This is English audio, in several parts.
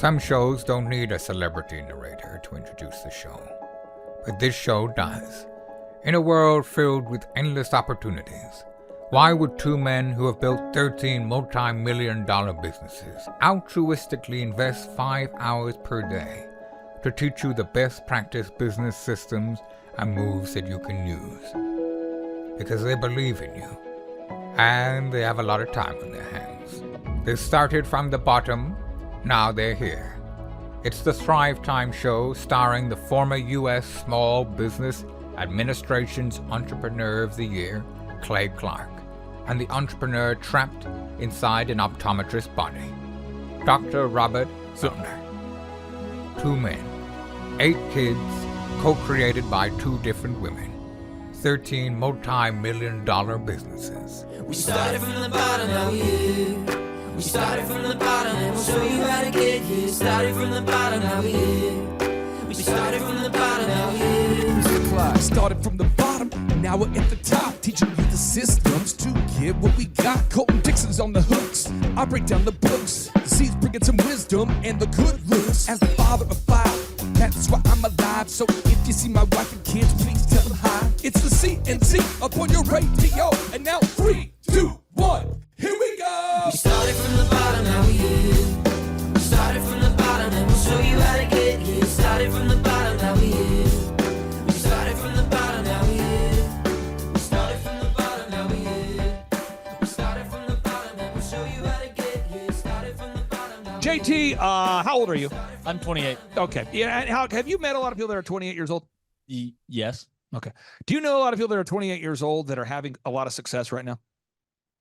Some shows don't need a celebrity narrator to introduce the show, but this show does. In a world filled with endless opportunities, why would two men who have built 13 multi-million-dollar businesses altruistically invest 5 hours per day to teach you the best practice business systems and moves that you can use? Because they believe in you, and they have a lot of time on their hands. They started from the bottom, now they're here. It's the Thrive Time Show, starring the former U.S. Small Business Administration's Entrepreneur of the Year, Clay Clark, and the entrepreneur trapped inside an optometrist's body, Dr. Robert Zillner. Two men, 8 kids, co-created by 2 different women, 13 multi-million-dollar businesses. We started from the bottom, now we're here. We started from the bottom, and we'll show you how to get here. Started from the bottom, now we're here. We started from the bottom, now we're here. Mr. Clyde started from the bottom, and now we're at the top, teaching you the systems to get what we got. Colton Dixon's on the hooks, I break down the books. C's bringing some wisdom and the good looks. As the father of 5, that's why I'm alive. So if you see my wife and kids, please tell them hi. It's the CNC up on your radio, and now 3, 2, 1, here we go. We started from the bottom, now we're here. We started from the bottom, and we'll show you how to get here. Started from the bottom, now we're here. We started from the bottom, now we're here. We started from the bottom, now we're here. We started from the bottom, and we'll show you how to get here. Started from the bottom, now we're here. JT, how old are you? I'm 28. Okay. Yeah. And have you met a lot of people that are 28 years old? Yes. Okay. Do you know a lot of people that are 28 years old that are having a lot of success right now?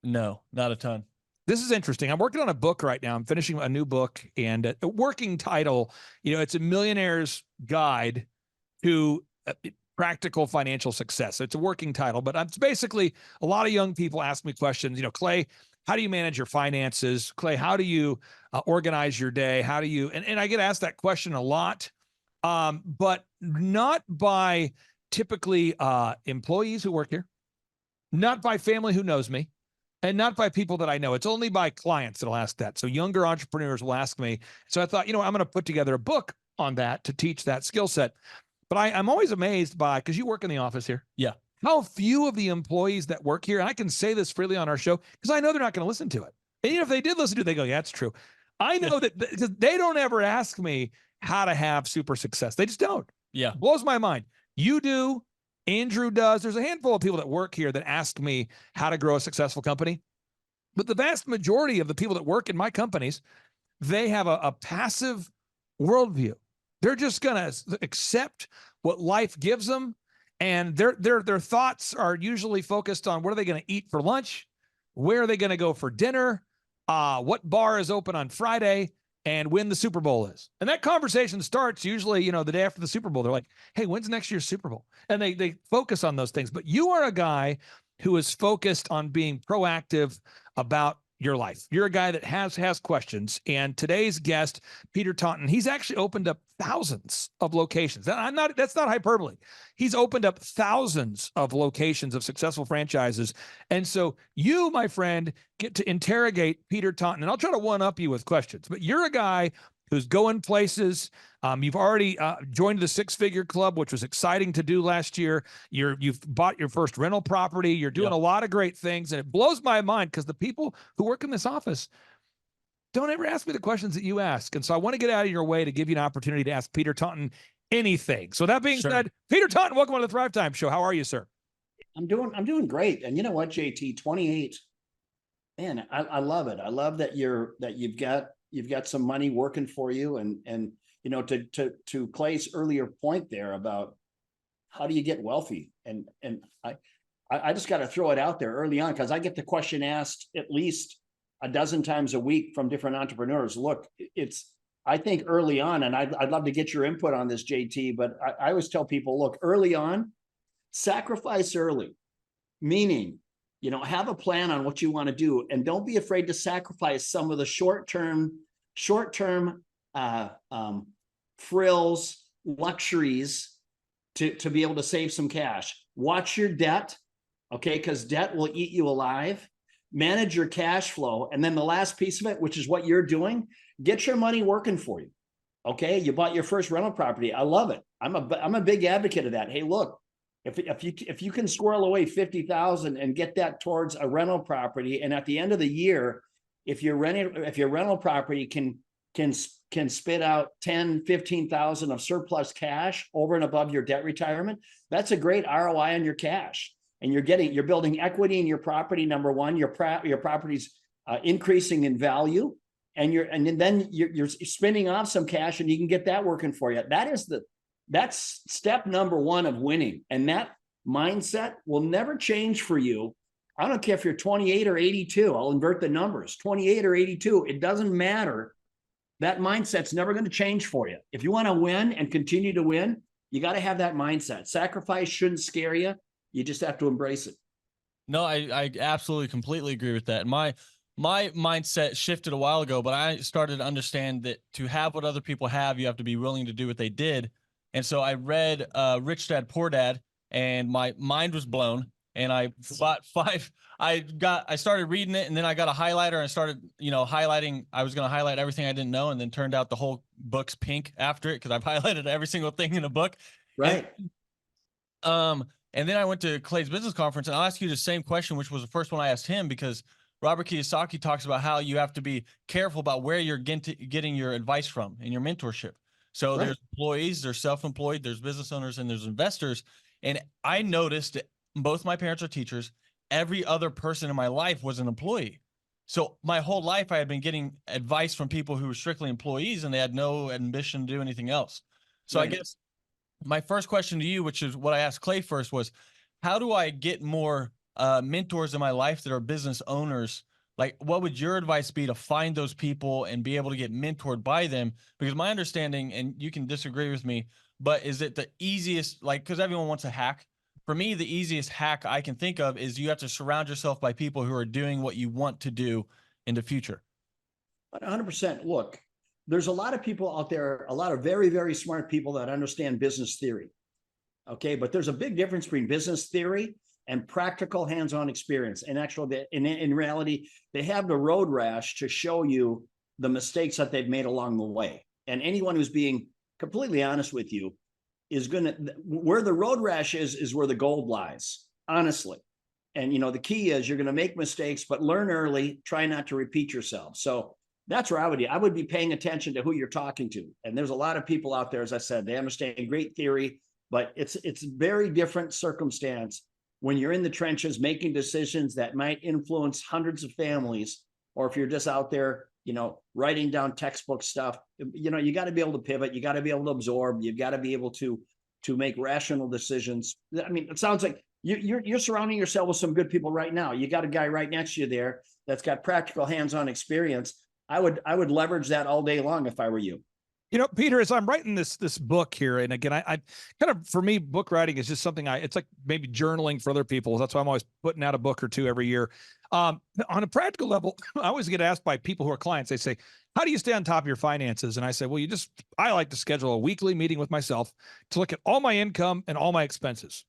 No, not a ton. This is interesting. I'm working on a book right now. I'm finishing a new book, and a working title, it's a millionaire's guide to practical financial success. So it's a working title, but it's basically a lot of young people ask me questions. Clay, how do you manage your finances? Clay, how do you organize your day? How do you, and I get asked that question a lot, but not by typically employees who work here, not by family who knows me, and not by people that I know. It's only by clients that'll ask that. So younger entrepreneurs will ask me. So I thought, I'm going to put together a book on that to teach that skill set. But I'm always amazed by, because you work in the office here. Yeah. How few of the employees that work here, and I can say this freely on our show, because I know they're not going to listen to it. And if they did listen to it, they go, yeah, that's true. I know that because they don't ever ask me how to have super success. They just don't. Yeah. Blows my mind. You do. Andrew does. There's a handful of people that work here that ask me how to grow a successful company. But the vast majority of the people that work in my companies, they have a passive worldview. They're just going to accept what life gives them. And their thoughts are usually focused on what are they going to eat for lunch? Where are they going to go for dinner? What bar is open on Friday? And when the Super Bowl is. And that conversation starts usually, the day after the Super Bowl. They're like, hey, when's next year's Super Bowl? And they focus on those things. But you are a guy who is focused on being proactive about your life. You're a guy that has questions. And today's guest, Peter Taunton, he's actually opened up thousands of locations. That's not hyperbole. He's opened up thousands of locations of successful franchises. And so you, my friend, get to interrogate Peter Taunton. And I'll try to one-up you with questions. But you're a guy who's going places. You've already joined the 6-figure club, which was exciting to do last year. You've bought your first rental property. You're doing a lot of great things. And it blows my mind because the people who work in this office don't ever ask me the questions that you ask. And so I want to get out of your way to give you an opportunity to ask Peter Taunton anything. So that being said, Peter Taunton, welcome to the Thrive Time Show. How are you, sir? I'm doing great. And you know what, JT, 28, man, I love it. I love that you've got some money working for you, and to Clay's earlier point there about how do you get wealthy, and I just got to throw it out there early on, because I get the question asked at least a dozen times a week from different entrepreneurs. Look, I think early on, and I'd love to get your input on this, JT, but I always tell people, look, early on, sacrifice early, meaning have a plan on what you want to do, and don't be afraid to sacrifice some of the short-term frills, luxuries to be able to save some cash. Watch your debt, okay? Because debt will eat you alive. manage your cash flow. And then the last piece of it, which is what you're doing, get your money working for you. Okay. You bought your first rental property. I love it. I'm a big advocate of that. Hey, look, if you can squirrel away 50,000 and get that towards a rental property, and at the end of the year, if your rental property can spit out 10, 15,000 of surplus cash over and above your debt retirement, that's a great ROI on your cash. And you're building equity in your property. Number one, your property's increasing in value, and then you're spinning off some cash, and you can get that working for you. That's step number one of winning. And that mindset will never change for you. I don't care if you're 28 or 82. I'll invert the numbers, 28 or 82. It doesn't matter. That mindset's never going to change for you. If you want to win and continue to win, you got to have that mindset. Sacrifice shouldn't scare you. You just have to embrace it. No, I absolutely completely agree with that. My mindset shifted a while ago, but I started to understand that to have what other people have, you have to be willing to do what they did. And so I read Rich Dad, Poor Dad, and my mind was blown. And I bought I started reading it, and then I got a highlighter and started, highlighting. I was going to highlight everything I didn't know. And then turned out the whole book's pink after it, because I've highlighted every single thing in the book. Right. And then I went to Clay's business conference, and I'll ask you the same question, which was the first one I asked him, because Robert Kiyosaki talks about how you have to be careful about where you're getting your advice from and your mentorship. So There's employees, there's self-employed, there's business owners, and there's investors. And I noticed that both my parents are teachers. Every other person in my life was an employee. So my whole life I had been getting advice from people who were strictly employees, and they had no ambition to do anything else. So I guess my first question to you, which is what I asked Clay first, was how do I get more mentors in my life that are business owners? Like, what would your advice be to find those people and be able to get mentored by them? Because my understanding, and you can disagree with me, but is it the easiest, because everyone wants a hack. For me, the easiest hack I can think of is you have to surround yourself by people who are doing what you want to do in the future. 100%. Look, there's a lot of people out there, a lot of very, very smart people that understand business theory. Okay. But there's a big difference between business theory and practical hands-on experience. And actually, in reality, they have the road rash to show you the mistakes that they've made along the way. And anyone who's being completely honest with you is where the road rash is where the gold lies, honestly. And, the key is you're going to make mistakes, but learn early, try not to repeat yourself. So that's where I would be paying attention to who you're talking to. And there's a lot of people out there, as I said, they understand great theory, but it's very different circumstance when you're in the trenches making decisions that might influence hundreds of families, or if you're just out there, writing down textbook stuff. You got to be able to pivot. You got to be able to absorb. You've got to be able to make rational decisions. I mean, it sounds like you're surrounding yourself with some good people right now. You got a guy right next to you there that's got practical hands-on experience. I would leverage that all day long if I were you. Peter, as I'm writing this book here, and again, I kind of, for me, book writing is just something it's like maybe journaling for other people. That's why I'm always putting out a book or two every year. On a practical level, I always get asked by people who are clients, they say, how do you stay on top of your finances? And I say, well, I like to schedule a weekly meeting with myself to look at all my income and all my expenses.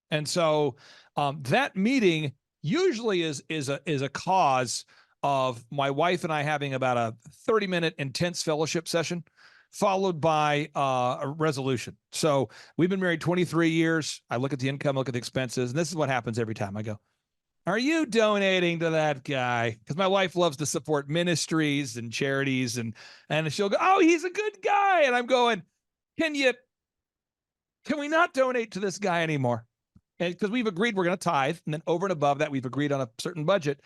And so that meeting usually is a cause of my wife and I having about a 30-minute intense fellowship session, followed by a resolution. So we've been married 23 years. I look at the income, look at the expenses, and this is what happens every time. I go, are you donating to that guy? Because my wife loves to support ministries and charities, and she'll go, oh, he's a good guy. And I'm going, can we not donate to this guy anymore? And because we've agreed we're going to tithe, and then over and above that, we've agreed on a certain budget.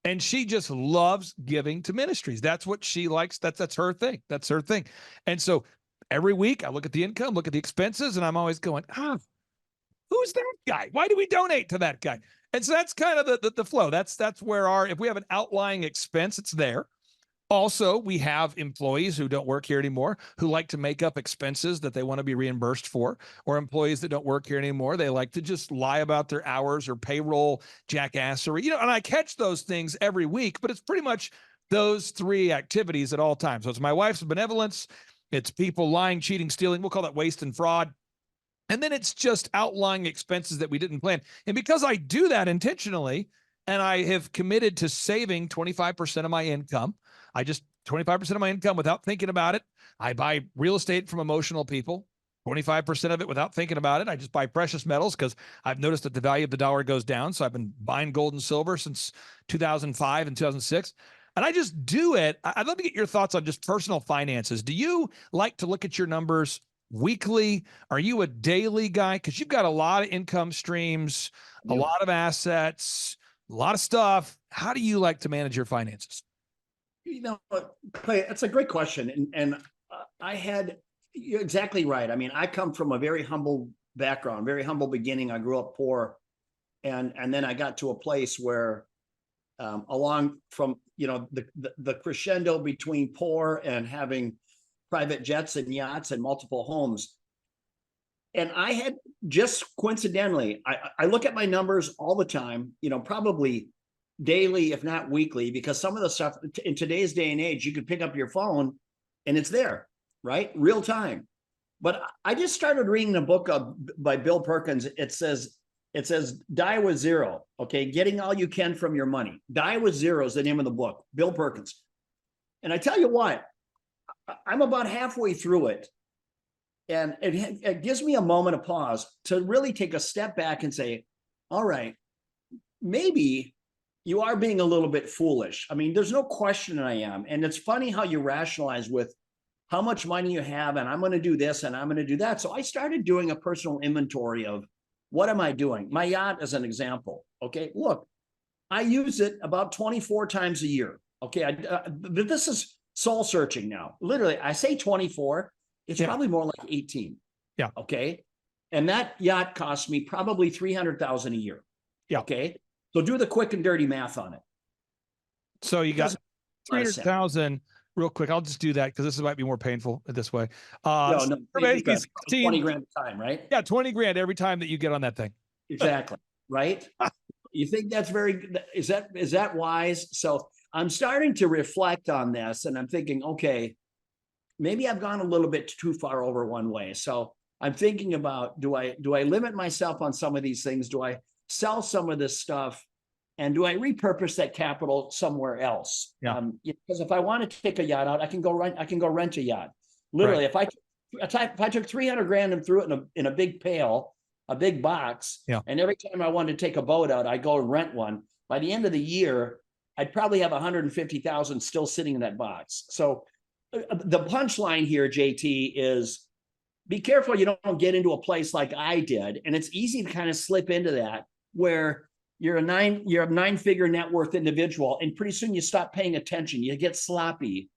And she just loves giving to ministries. That's what she likes. That's her thing. That's her thing. And so every week I look at the income, look at the expenses, and I'm always going, who's that guy? Why do we donate to that guy? And so that's kind of the flow. That's where if we have an outlying expense, it's there. Also, we have employees who don't work here anymore who like to make up expenses that they want to be reimbursed for, or employees that don't work here anymore. They like to just lie about their hours or payroll jackassery, and I catch those things every week, but it's pretty much those three activities at all times. So it's my wife's benevolence. It's people lying, cheating, stealing. We'll call that waste and fraud. And then it's just outlying expenses that we didn't plan. And because I do that intentionally, and I have committed to saving 25% of my income. 25% of my income without thinking about it. I buy real estate from emotional people. 25% of it without thinking about it. I just buy precious metals because I've noticed that the value of the dollar goes down. So I've been buying gold and silver since 2005 and 2006. And I just do it. I'd love to get your thoughts on just personal finances. Do you like to look at your numbers weekly? Are you a daily guy? Because you've got a lot of income streams, a lot of assets, a lot of stuff. How do you like to manage your finances? You know, Clay, that's a great question. And you're exactly right. I mean, I come from a very humble background, very humble beginning. I grew up poor. And then I got to a place where along from, the crescendo between poor and having private jets and yachts and multiple homes. And I had just coincidentally, I look at my numbers all the time, probably daily, if not weekly, because some of the stuff in today's day and age, you could pick up your phone and it's there, right? Real time. But I just started reading a book by Bill Perkins. It says, die with zero. Okay. Getting all you can from your money. Die with zero is the name of the book, Bill Perkins. And I tell you what, I'm about halfway through it. And it gives me a moment of pause to really take a step back and say, all right, maybe you are being a little bit foolish. I mean, there's no question I am. And it's funny how you rationalize with how much money you have, and I'm going to do this and I'm going to do that. So I started doing a personal inventory of what am I doing? My yacht is an example. Okay, look, I use it about 24 times a year. Okay, this is soul searching now. Literally, I say 24. It's probably more like 18. Yeah. Okay. And that yacht cost me probably $300,000 a year. Yeah. Okay. So do the quick and dirty math on it. So you got 300,000 real quick. I'll just do that because this might be more painful this way. No, 20 grand a time, right? Yeah. 20 grand every time that you get on that thing. Exactly. Right. You think that's is that wise? So I'm starting to reflect on this and I'm thinking, okay, maybe I've gone a little bit too far over one way. So I'm thinking about, do I limit myself on some of these things? Do I sell some of this stuff? And do I repurpose that capital somewhere else? Yeah. Because if I want to take a yacht out, I can go rent a yacht. Literally, Right. if I took 300 grand and threw it in a big pail, a big box, and every time I wanted to take a boat out, I go and rent one. By the end of the year, I'd probably have 150,000 still sitting in that box. So the punchline here, JT, is be careful you don't get into a place like I did. And it's easy to kind of slip into that where you're a 9-figure net worth individual. And pretty soon you stop paying attention. You get sloppy.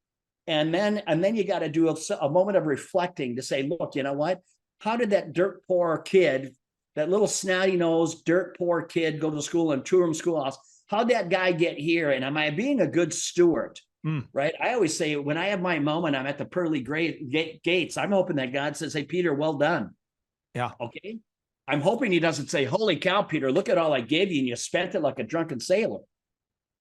And then you got to do a moment of reflecting to say, look, you know what? How did that dirt poor kid, that little snotty nosed, dirt poor kid go to school in two-room schoolhouse? How'd that guy get here? And am I being a good steward? Right. I always say when I have my moment, I'm at the pearly gates. I'm hoping that God says, hey, Peter, well done. Yeah. Okay. I'm hoping he doesn't say, holy cow, Peter, look at all I gave you. And you spent it like a drunken sailor.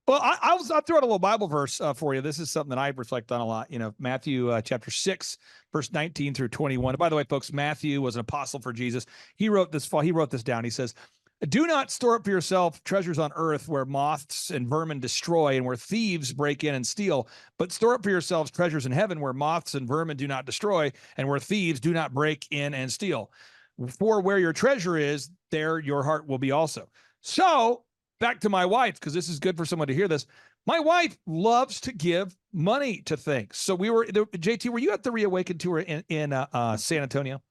Well, I'll throw out a little Bible verse for you. This is something that I reflect on a lot. Matthew chapter 6, verse 19 through 21. And by the way, folks, Matthew was an apostle for Jesus. He wrote this down. He says, do not store up for yourself treasures on earth where moths and vermin destroy and where thieves break in and steal, but store up for yourselves treasures in heaven where moths and vermin do not destroy and where thieves do not break in and steal. For where your treasure is, there your heart will be also. So back to my wife, because this is good for someone to hear this. My wife loves to give money to things. So JT, were you at the Reawaken tour in San Antonio?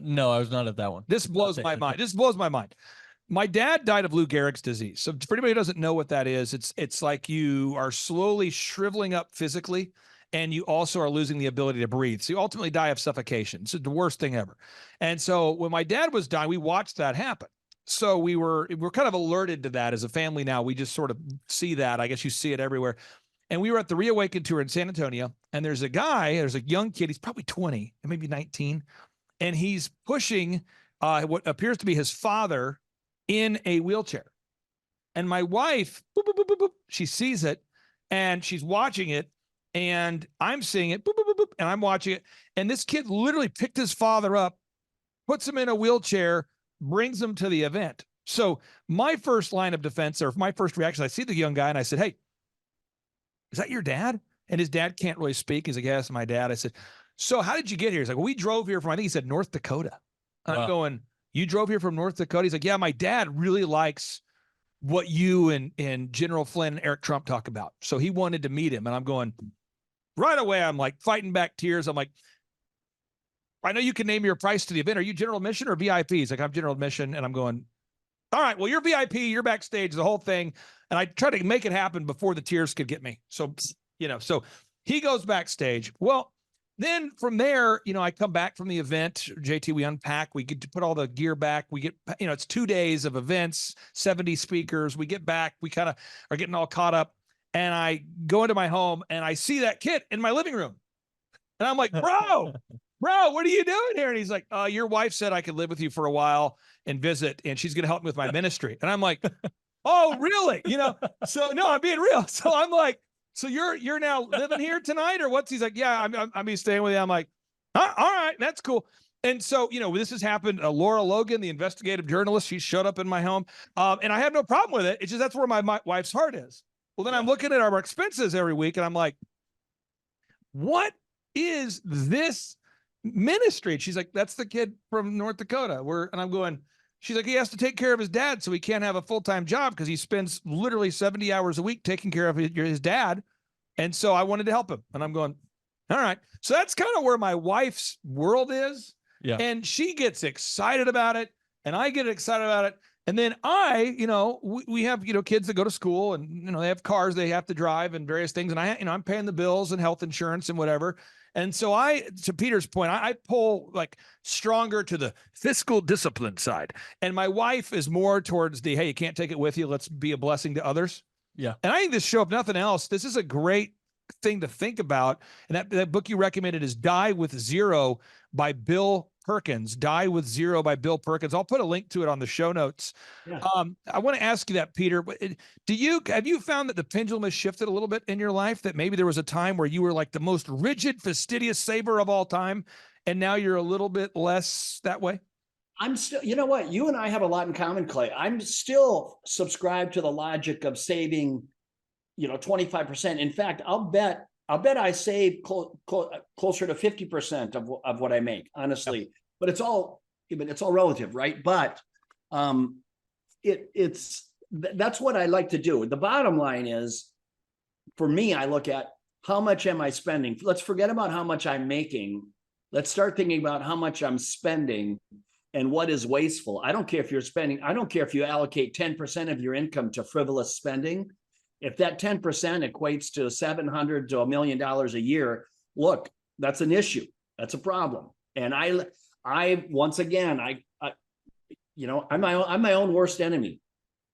No, I was not at that one. This blows my mind. This blows my mind. My dad died of Lou Gehrig's disease. So for anybody who doesn't know what that is, it's like you are slowly shriveling up physically, and you also are losing the ability to breathe. So you ultimately die of suffocation. It's the worst thing ever. And so when my dad was dying, we watched that happen. So we're kind of alerted to that as a family now. We just sort of see that. I guess you see it everywhere. And we were at the Reawaken tour in San Antonio, and there's a young kid. He's probably 20, maybe 19, and he's pushing what appears to be his father in a wheelchair. And my wife, boop, boop, boop, boop, boop, she sees it and she's watching it, and I'm seeing it, boop, boop, boop, boop, and I'm watching it. And this kid literally picked his father up, puts him in a wheelchair, brings him to the event. So my first line of defense, or my first reaction, I see the young guy and I said, "Hey, is that your dad?" And his dad can't really speak. He's like, "Yeah, that's my dad." I said, "So how did you get here?" He's like, "Well, we drove here from," I think he said, North Dakota. And I'm Wow. going, "You drove here from North Dakota?" He's like, "Yeah, my dad really likes what you and General Flynn and Eric Trump talk about. So he wanted to meet him." And I'm going, right away, I'm like fighting back tears. I'm like, "I know you can name your price to the event. Are you general admission or VIP?" He's like, "I'm general admission." And I'm going, "All right, well, you're VIP, you're backstage, the whole thing." And I try to make it happen before the tears could get me. So, so he goes backstage. Well, then from there, I come back from the event. JT, we unpack, we get to put all the gear back. We get, it's 2 days of events, 70 speakers. We get back, we kind of are getting all caught up. And I go into my home and I see that kid in my living room. And I'm like, bro, what are you doing here? And he's like, "Your wife said I could live with you for a while and visit, and she's going to help me with my ministry." And I'm like, "Oh, really?" So no, I'm being real. So I'm like, "So you're now living here tonight or what's?" He's like, "Yeah, I'm be staying with you." I'm like, all right, that's cool. And so, this has happened. Laura Logan, the investigative journalist, she showed up in my home. And I have no problem with it. It's just, that's where my wife's heart is. Well, then I'm looking at our expenses every week and I'm like, what is this ministry? And she's like, "That's the kid from North Dakota." And I'm going, she's like, "He has to take care of his dad, so he can't have a full-time job because he spends literally 70 hours a week taking care of his dad. And so I wanted to help him." And I'm going, all right. So that's kind of where my wife's world is. Yeah. And she gets excited about it and I get excited about it. And then we have, kids that go to school and, they have cars they have to drive and various things. And I'm paying the bills and health insurance and whatever. And so to Peter's point, I pull like stronger to the fiscal discipline side. And my wife is more towards the, hey, you can't take it with you. Let's be a blessing to others. Yeah. And I think this show, if nothing else, this is a great thing to think about. And that book you recommended is Die with Zero by Bill Perkins. Die with Zero by Bill Perkins. I'll put a link to it on the show notes. Yeah. I want to ask you that, Peter. Have you found that the pendulum has shifted a little bit in your life? That maybe there was a time where you were like the most rigid, fastidious saver of all time, and now you're a little bit less that way? I'm still, you know what? You and I have a lot in common, Clay. I'm still subscribed to the logic of saving, 25%. In fact, I'll bet I save closer to 50% of what I make, honestly. Yep. But it's all relative, right? But that's what I like to do. The bottom line is, for me, I look at how much am I spending. Let's forget about how much I'm making. Let's start thinking about how much I'm spending and what is wasteful. I don't care if you're spending. I don't care if you allocate 10% of your income to frivolous spending. If that 10% equates to $700,000 to $1 million a year, look, that's an issue. That's a problem. And I once again, I'm my own worst enemy.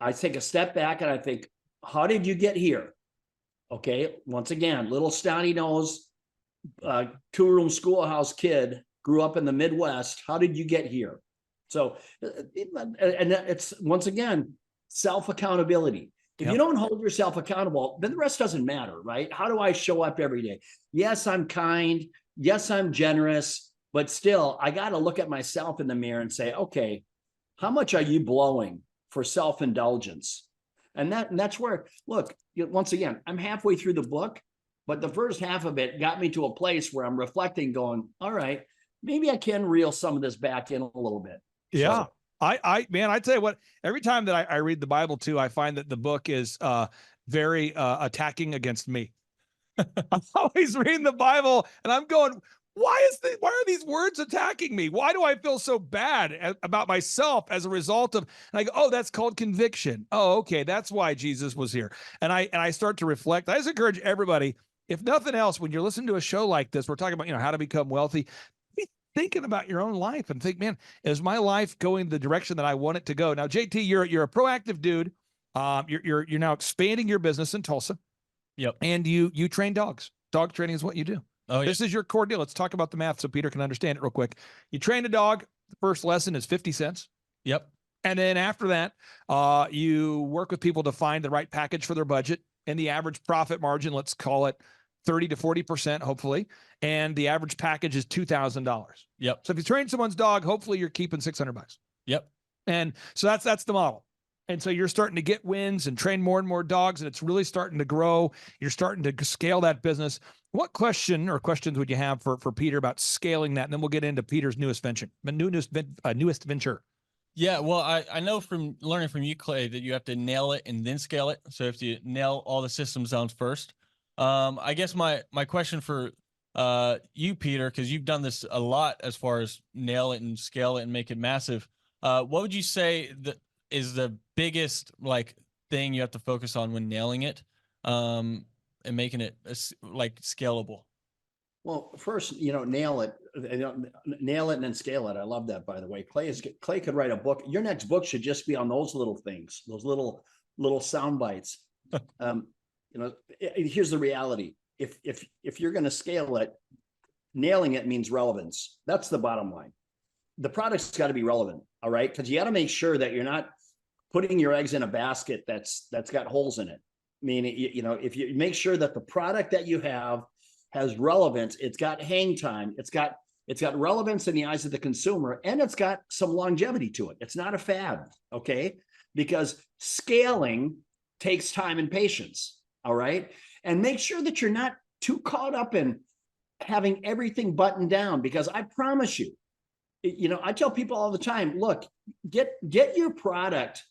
I take a step back and I think, how did you get here? Okay, once again, little snotty nose, 2-room schoolhouse kid, grew up in the Midwest. How did you get here? So, and it's once again self-accountability. If you don't hold yourself accountable, then the rest doesn't matter, right? How do I show up every day? Yes, I'm kind. Yes, I'm generous. But still, I got to look at myself in the mirror and say, okay, how much are you blowing for self-indulgence? And that's where, look, once again, I'm halfway through the book, but the first half of it got me to a place where I'm reflecting, going, all right, maybe I can reel some of this back in a little bit. Yeah. So, I tell you what, every time that I read the Bible too, I find that the book is very attacking against me. I'm always reading the Bible and I'm going, why are these words attacking me? Why do I feel so bad about myself as a result of, and I go, oh, that's called conviction. Oh, okay. That's why Jesus was here. And I start to reflect. I just encourage everybody, if nothing else, when you're listening to a show like this, we're talking about, how to become wealthy, thinking about your own life and think, man, is my life going the direction that I want it to go? Now, JT, you're a proactive dude. You're now expanding your business in Tulsa. Yep. And you train dogs. Dog training is what you do. Oh, yeah. This is your core deal. Let's talk about the math so Peter can understand it real quick. You train a dog. The first lesson is 50 cents. Yep. And then after that, you work with people to find the right package for their budget, and the average profit margin, let's call it 30 to 40%, hopefully. And the average package is $2,000. Yep. So if you train someone's dog, hopefully you're keeping $600. Yep. And so that's the model. And so you're starting to get wins and train more and more dogs, and it's really starting to grow. You're starting to scale that business. What question or questions would you have for Peter about scaling that? And then we'll get into Peter's newest venture. Yeah, well, I know from learning from you, Clay, that you have to nail it and then scale it. So if you nail all the systems down first, I guess my question for you, Peter, because you've done this a lot as far as nail it and scale it and make it massive. What would you say that is the biggest thing you have to focus on when nailing it, and making it scalable? Well, first, nail it, nail it and then scale it. I love that, by the way. Clay could write a book. Your next book should just be on those little things, those little sound bites. Here's the reality. If you're going to scale it, nailing it means relevance. That's the bottom line. The product's got to be relevant. All right. Because you got to make sure that you're not putting your eggs in a basket that's got holes in it. I mean, if you make sure that the product that you have has relevance, it's got hang time, it's got relevance in the eyes of the consumer, and it's got some longevity to it. It's not a fad, okay? Because scaling takes time and patience, all right? And make sure that you're not too caught up in having everything buttoned down, because I promise you, I tell people all the time, look, get your product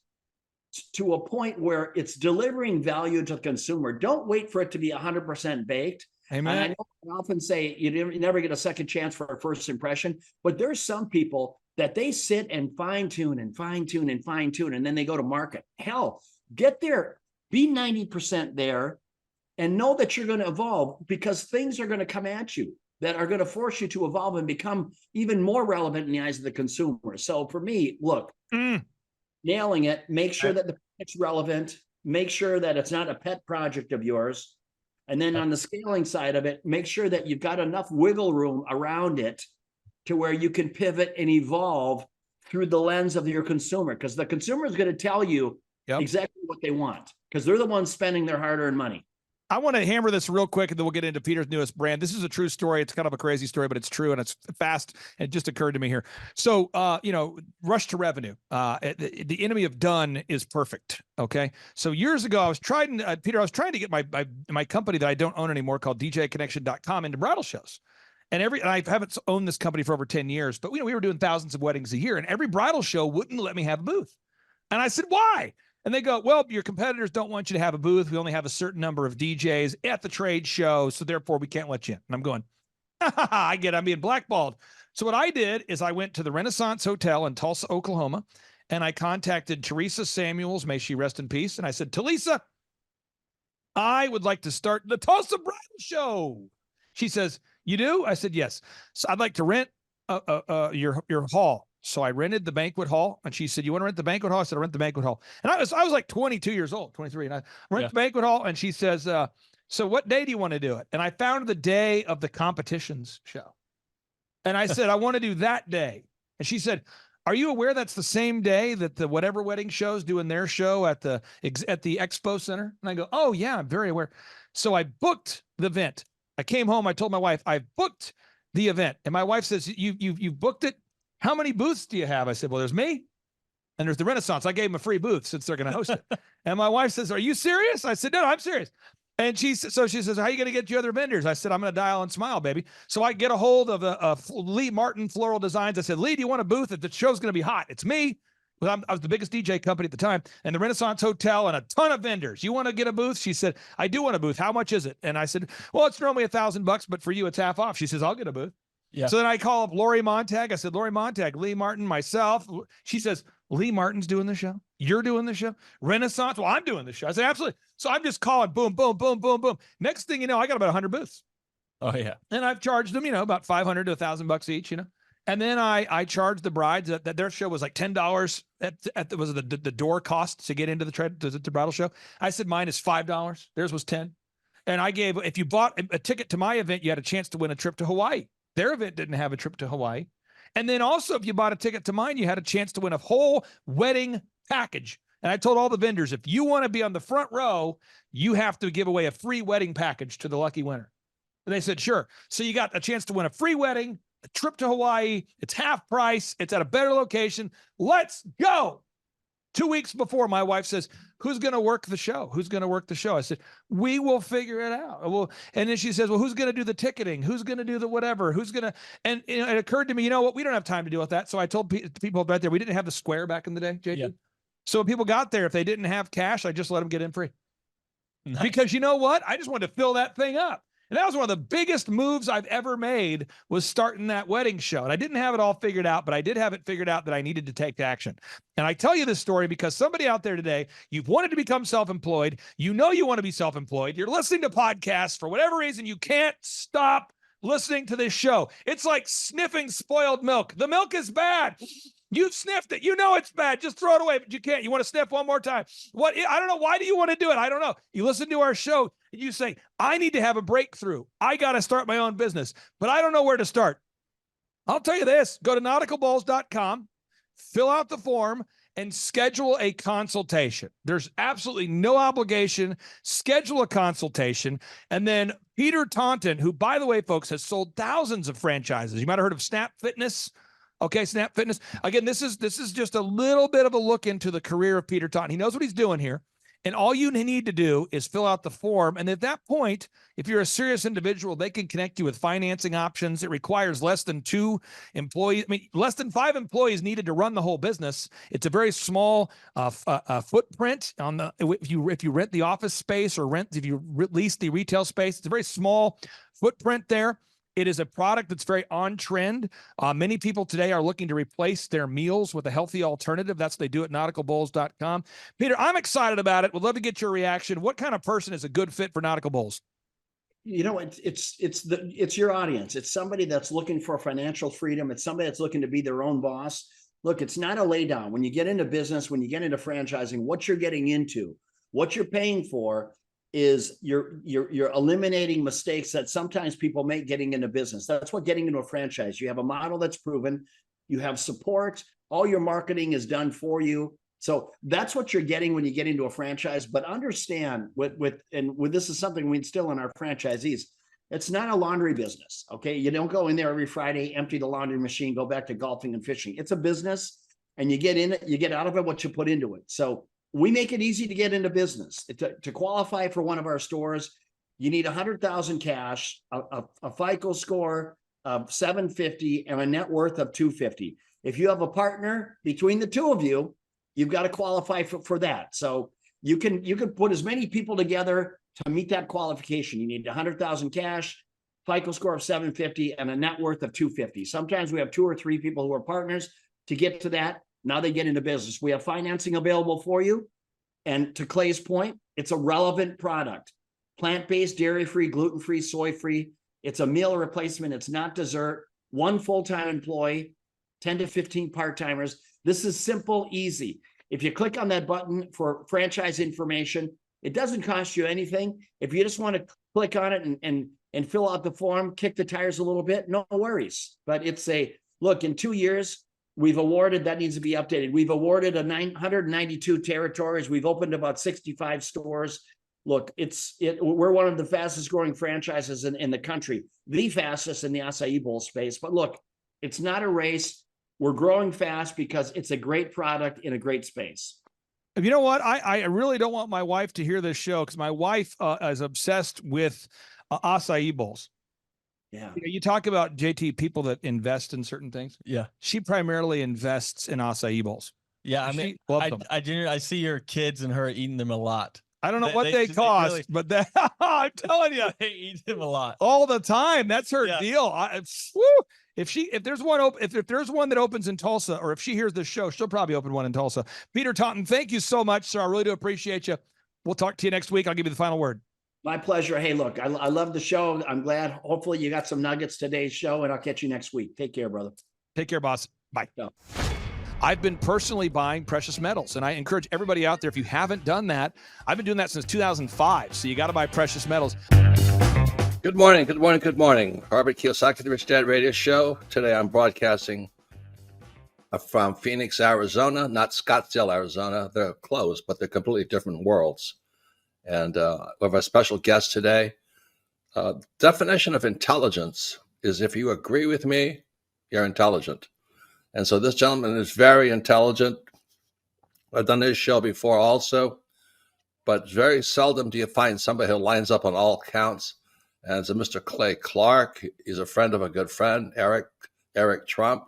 to a point where it's delivering value to the consumer. Don't wait for it to be 100% baked. Amen. And I often say you never get a second chance for a first impression, but there's some people that they sit and fine tune, and then they go to market. Hell, get there, be 90% there, and know that you're going to evolve, because things are going to come at you that are going to force you to evolve and become even more relevant in the eyes of the consumer. So for me, look, nailing it, make sure that the product's relevant, make sure that it's not a pet project of yours. And then on the scaling side of it, make sure that you've got enough wiggle room around it to where you can pivot and evolve through the lens of your consumer, because the consumer is going to tell you exactly what they want, because they're the ones spending their hard-earned money. I want to hammer this real quick, and then we'll get into Peter's newest brand. This is a true story. It's kind of a crazy story, but it's true, and it's fast. It just occurred to me here. So, rush to revenue. The enemy of done is perfect. Okay. So years ago, I was trying to get my company that I don't own anymore, called DJConnection.com, into bridal shows. And I haven't owned this company for over 10 years, but we were doing thousands of weddings a year, and every bridal show wouldn't let me have a booth. And I said, why? And they go, well, your competitors don't want you to have a booth. We only have a certain number of DJs at the trade show, so therefore we can't let you in. And I'm going, I get it. I'm being blackballed. So what I did is I went to the Renaissance Hotel in Tulsa, Oklahoma, and I contacted Teresa Samuels, may she rest in peace. And I said, Teresa, I would like to start the Tulsa Bridal Show. She says, you do? I said, yes. So I'd like to rent your hall. So I rented the banquet hall, and she said, you want to rent the banquet hall? I said, I rent the banquet hall. And I was like 22 years old, 23. And I rent the banquet hall. And she says, so what day do you want to do it? And I found the day of the competitions show. And I said, I want to do that day. And she said, are you aware that's the same day that the whatever wedding show's doing their show at the expo center? And I go, oh yeah, I'm very aware. So I booked the event. I came home. I told my wife, I've booked the event. And my wife says, you've booked it? How many booths do you have? I said, well, there's me and there's the Renaissance. I gave them a free booth since they're going to host it. And my wife says, are you serious? I said, no, I'm serious. And she says, how are you going to get your other vendors? I said, I'm going to dial and smile, baby. So I get a hold of Lee Martin Floral Designs. I said, Lee, do you want a booth? If the show's going to be hot, it's me. I was the biggest DJ company at the time, and the Renaissance Hotel and a ton of vendors. You want to get a booth? She said, I do want a booth. How much is it? And I said, well, it's normally $1,000, but for you, it's half off. She says, I'll get a booth. Yeah. So then I call up Lori Montag. I said, Lori Montag, Lee Martin, myself. She says, Lee Martin's doing the show. You're doing the show. Renaissance. Well, I'm doing the show. I said, absolutely. So I'm just calling, boom, boom, boom, boom, boom. Next thing you know, I got about 100 booths. Oh yeah. And I've charged them, about $500 to $1,000 each, And then I charged the brides that their show was like $10 was the door cost to get into the bridal show. I said, mine is $5. Theirs was $10. And I gave, if you bought a ticket to my event, you had a chance to win a trip to Hawaii. Their event didn't have a trip to Hawaii. And then also, if you bought a ticket to mine, you had a chance to win a whole wedding package. And I told all the vendors, if you want to be on the front row, you have to give away a free wedding package to the lucky winner. And they said, sure. So you got a chance to win a free wedding, a trip to Hawaii. It's half price. It's at a better location. Let's go. 2 weeks before, my wife says, who's going to work the show? Who's going to work the show? I said, we will figure it out. And then she says, well, who's going to do the ticketing? Who's going to do the whatever? Who's going to, and it occurred to me, you know what? We don't have time to deal with that. So I told people back there, we didn't have the square back in the day, JT. Yeah. So when people got there, if they didn't have cash, I just let them get in free. Nice. Because you know what? I just wanted to fill that thing up. And that was one of the biggest moves I've ever made, was starting that wedding show. And I didn't have it all figured out, but I did have it figured out that I needed to take action. And I tell you this story because somebody out there today, you've wanted to become self-employed. You know you want to be self-employed. You're listening to podcasts. For whatever reason, you can't stop listening to this show. It's like sniffing spoiled milk. The milk is bad. You've sniffed it. You know it's bad. Just throw it away, but you can't. You want to sniff one more time. What? I don't know. Why do you want to do it? I don't know. You listen to our show and you say, I need to have a breakthrough. I got to start my own business, but I don't know where to start. I'll tell you this. Go to nauticalballs.com, fill out the form, and schedule a consultation. There's absolutely no obligation. Schedule a consultation. And then Peter Taunton, who, by the way, folks, has sold thousands of franchises. You might have heard of Snap Fitness. Okay, Snap Fitness. Again, this is just a little bit of a look into the career of Peter Taunton. He knows what he's doing here. And all you need to do is fill out the form. And at that point, if you're a serious individual, they can connect you with financing options. It requires less than 2 employees. I mean, less than 5 employees needed to run the whole business. It's a very small footprint on the, if you rent the office space or if you lease the retail space, it's a very small footprint there. It is a product that's very on trend. Many people today are looking to replace their meals with a healthy alternative. That's what they do at nauticalbowls.com. Peter, I'm excited about it. Would love to get your reaction. What kind of person is a good fit for Nautical Bowls? You know, it's your audience. It's somebody that's looking for financial freedom. It's somebody that's looking to be their own boss. Look, it's not a lay down. When you get into business, when you get into franchising, what you're getting into, what you're paying for, is you're eliminating mistakes that sometimes people make getting into business. That's what getting into a franchise. You have a model that's proven, you have support, all your marketing is done for you. So that's what you're getting when you get into a franchise. But understand with this is something we instill in our franchisees. It's not a laundry business. Okay. You don't go in there every Friday, empty the laundry machine, go back to golfing and fishing. It's a business, and you get in it, you get out of it what you put into it. So we make it easy to get into business. To qualify for one of our stores, you need 100,000 cash, a FICO score of 750, and a net worth of 250. If you have a partner between the two of you, you've got to qualify for that. So you can put as many people together to meet that qualification. You need 100,000 cash, FICO score of 750, and a net worth of 250. Sometimes we have 2 or 3 people who are partners to get to that. Now they get into business. We have financing available for you. And to Clay's point, it's a relevant product. Plant-based, dairy-free, gluten-free, soy-free. It's a meal replacement. It's not dessert. 1 full-time employee, 10 to 15 part-timers. This is simple, easy. If you click on that button for franchise information, it doesn't cost you anything. If you just want to click on it and fill out the form, kick the tires a little bit, no worries. But it's look, in 2 years, we've awarded, that needs to be updated. We've awarded 192 territories. We've opened about 65 stores. Look, we're one of the fastest growing franchises in the country, the fastest in the acai bowl space. But look, it's not a race. We're growing fast because it's a great product in a great space. You know what? I really don't want my wife to hear this show, because my wife is obsessed with acai bowls. Yeah. You talk about, JT, people that invest in certain things. Yeah. She primarily invests in acai bowls. Yeah. I mean, I see your kids and her eating them a lot. I don't know what they cost, really, but I'm telling you, they eat them a lot all the time. That's her deal. If there's one that opens in Tulsa, or if she hears this show, she'll probably open one in Tulsa. Peter Taunton, thank you so much, sir. I really do appreciate you. We'll talk to you next week. I'll give you the final word. My pleasure. Hey, look, I love the show. I'm glad. Hopefully you got some nuggets today's show, and I'll catch you next week. Take care, brother. Take care, boss. Bye. Yeah. I've been personally buying precious metals, and I encourage everybody out there, if you haven't done that, I've been doing that since 2005. So you got to buy precious metals. Good morning. Good morning. Good morning. Robert Kiyosaki, the Rich Dad Radio Show. Today I'm broadcasting from Phoenix, Arizona, not Scottsdale, Arizona. They're close, but they're completely different worlds. And we have a special guest today. Definition of intelligence is if you agree with me You're intelligent. And so this gentleman is very intelligent. I've done his show before also, but very seldom do you find somebody who lines up on all counts. And it's a Mr. Clay Clark. He's a friend of a good friend, Eric Trump.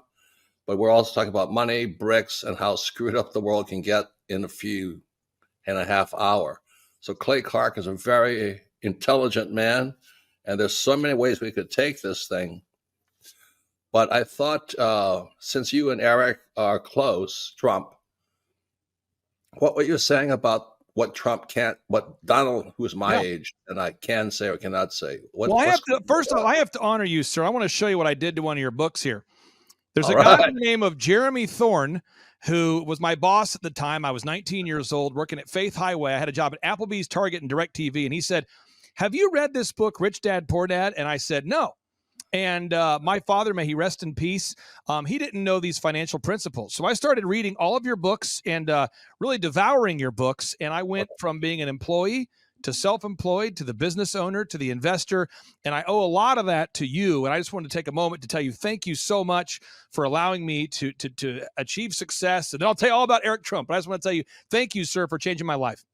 But we're also talking about money, bricks, and how screwed up the world can get in a few and a half hour. So Clay Clark is a very intelligent man, and there's so many ways we could take this thing. But I thought, since you and Eric are close, Trump, what were you saying about what Trump can't, what Donald, who's my age, and I can say or cannot say? First of all, I have to honor you, sir. I want to show you what I did to one of your books here. There's a All guy right. by the name of Jeremy Thorne, who was my boss at the time. I was 19 years old, working at Faith Highway. I had a job at Applebee's, Target, and DirecTV. And he said, "Have you read this book, Rich Dad, Poor Dad?" And I said, "No." And my father, may he rest in peace, he didn't know these financial principles. So I started reading all of your books and really devouring your books. And I went from being an employee to self-employed, to the business owner, to the investor. And I owe a lot of that to you. And I just wanted to take a moment to tell you, thank you so much for allowing me to achieve success. And then I'll tell you all about Eric Trump. But I just want to tell you, thank you, sir, for changing my life.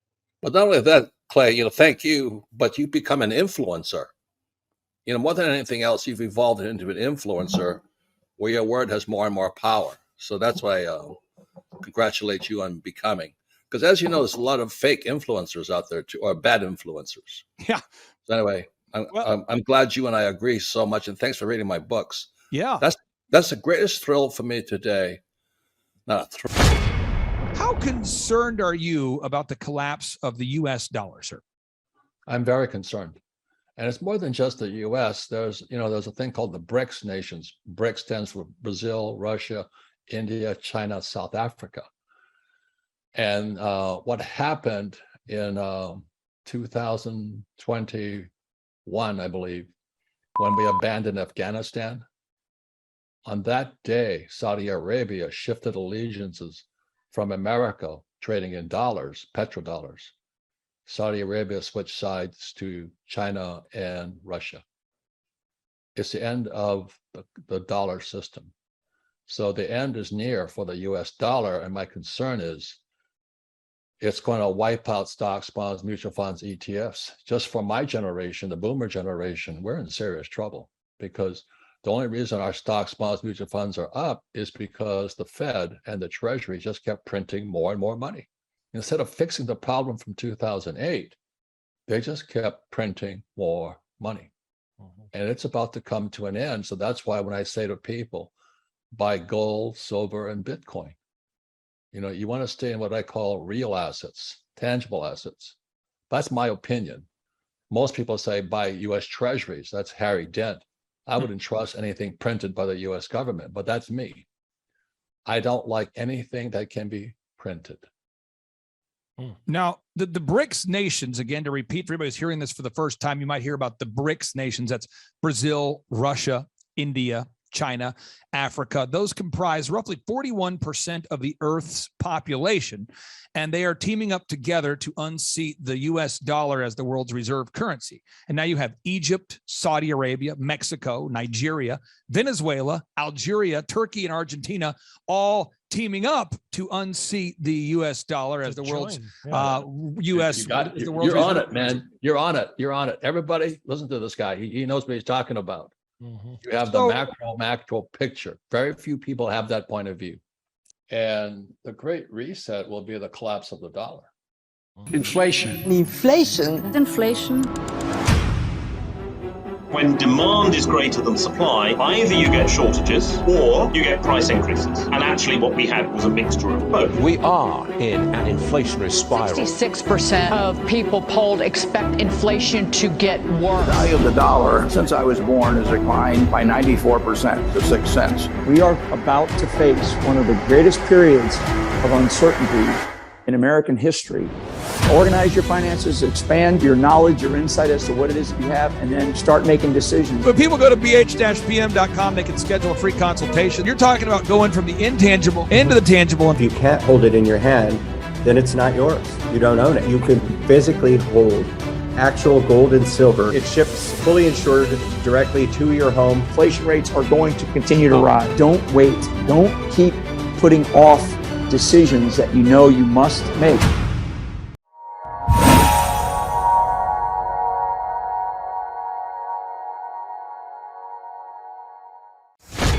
But not only that, Clay, thank you, but you become an influencer. More than anything else, you've evolved into an influencer where your word has more and more power. So that's why I congratulate you on becoming. Because as you know, there's a lot of fake influencers out there too, or bad influencers. Yeah. So anyway, I'm glad you and I agree so much, and thanks for reading my books. Yeah. That's the greatest thrill for me today. Not a thrill. How concerned are you about the collapse of the U.S. dollar, sir? I'm very concerned. And it's more than just the U.S. There's a thing called the BRICS nations. BRICS stands for Brazil, Russia, India, China, South Africa. And what happened in 2021, I believe, when we abandoned Afghanistan, on that day, Saudi Arabia shifted allegiances from America, trading in dollars, petrodollars. Saudi Arabia switched sides to China and Russia. It's the end of the dollar system. So the end is near for the US dollar. And my concern is it's going to wipe out stocks, bonds, mutual funds, ETFs. Just for my generation, the boomer generation, we're in serious trouble because the only reason our stocks, bonds, mutual funds are up is because the Fed and the Treasury just kept printing more and more money. Instead of fixing the problem from 2008, they just kept printing more money. And it's about to come to an end. So that's why when I say to people, buy gold, silver, and Bitcoin, you want to stay in what I call real assets, tangible assets. That's my opinion. Most people say buy US Treasuries. That's Harry Dent. I wouldn't trust anything printed by the US government, but that's me. I don't like anything that can be printed. Now, the BRICS nations, again, to repeat for everybody who's hearing this for the first time, you might hear about the BRICS nations. That's Brazil, Russia, India, China, Africa. Those comprise roughly 41% of the Earth's population, and they are teaming up together to unseat the U.S. dollar as the world's reserve currency. And now you have Egypt, Saudi Arabia, Mexico, Nigeria, Venezuela, Algeria, Turkey, and Argentina all teaming up to unseat the U.S. dollar as the world's U.S. You're on it, man. You're on it. You're on it. Everybody, listen to this guy. He knows what he's talking about. You have the macro picture. Very few people have that point of view. And the great reset will be the collapse of the dollar. Inflation. When demand is greater than supply, either you get shortages or you get price increases. And actually what we had was a mixture of both. We are in an inflationary spiral. 66% of people polled expect inflation to get worse. The value of the dollar since I was born has declined by 94% to 6 cents. We are about to face one of the greatest periods of uncertainty in American history. Organize your finances, expand your knowledge, your insight as to what it is that you have, and then start making decisions. When people go to bh-pm.com, they can schedule a free consultation. You're talking about going from the intangible into the tangible. If you can't hold it in your hand, then it's not yours. You don't own it. You could physically hold actual gold and silver. It ships fully insured directly to your home. Inflation rates are going to continue to rise. Don't wait. Don't keep putting off decisions that you know you must make.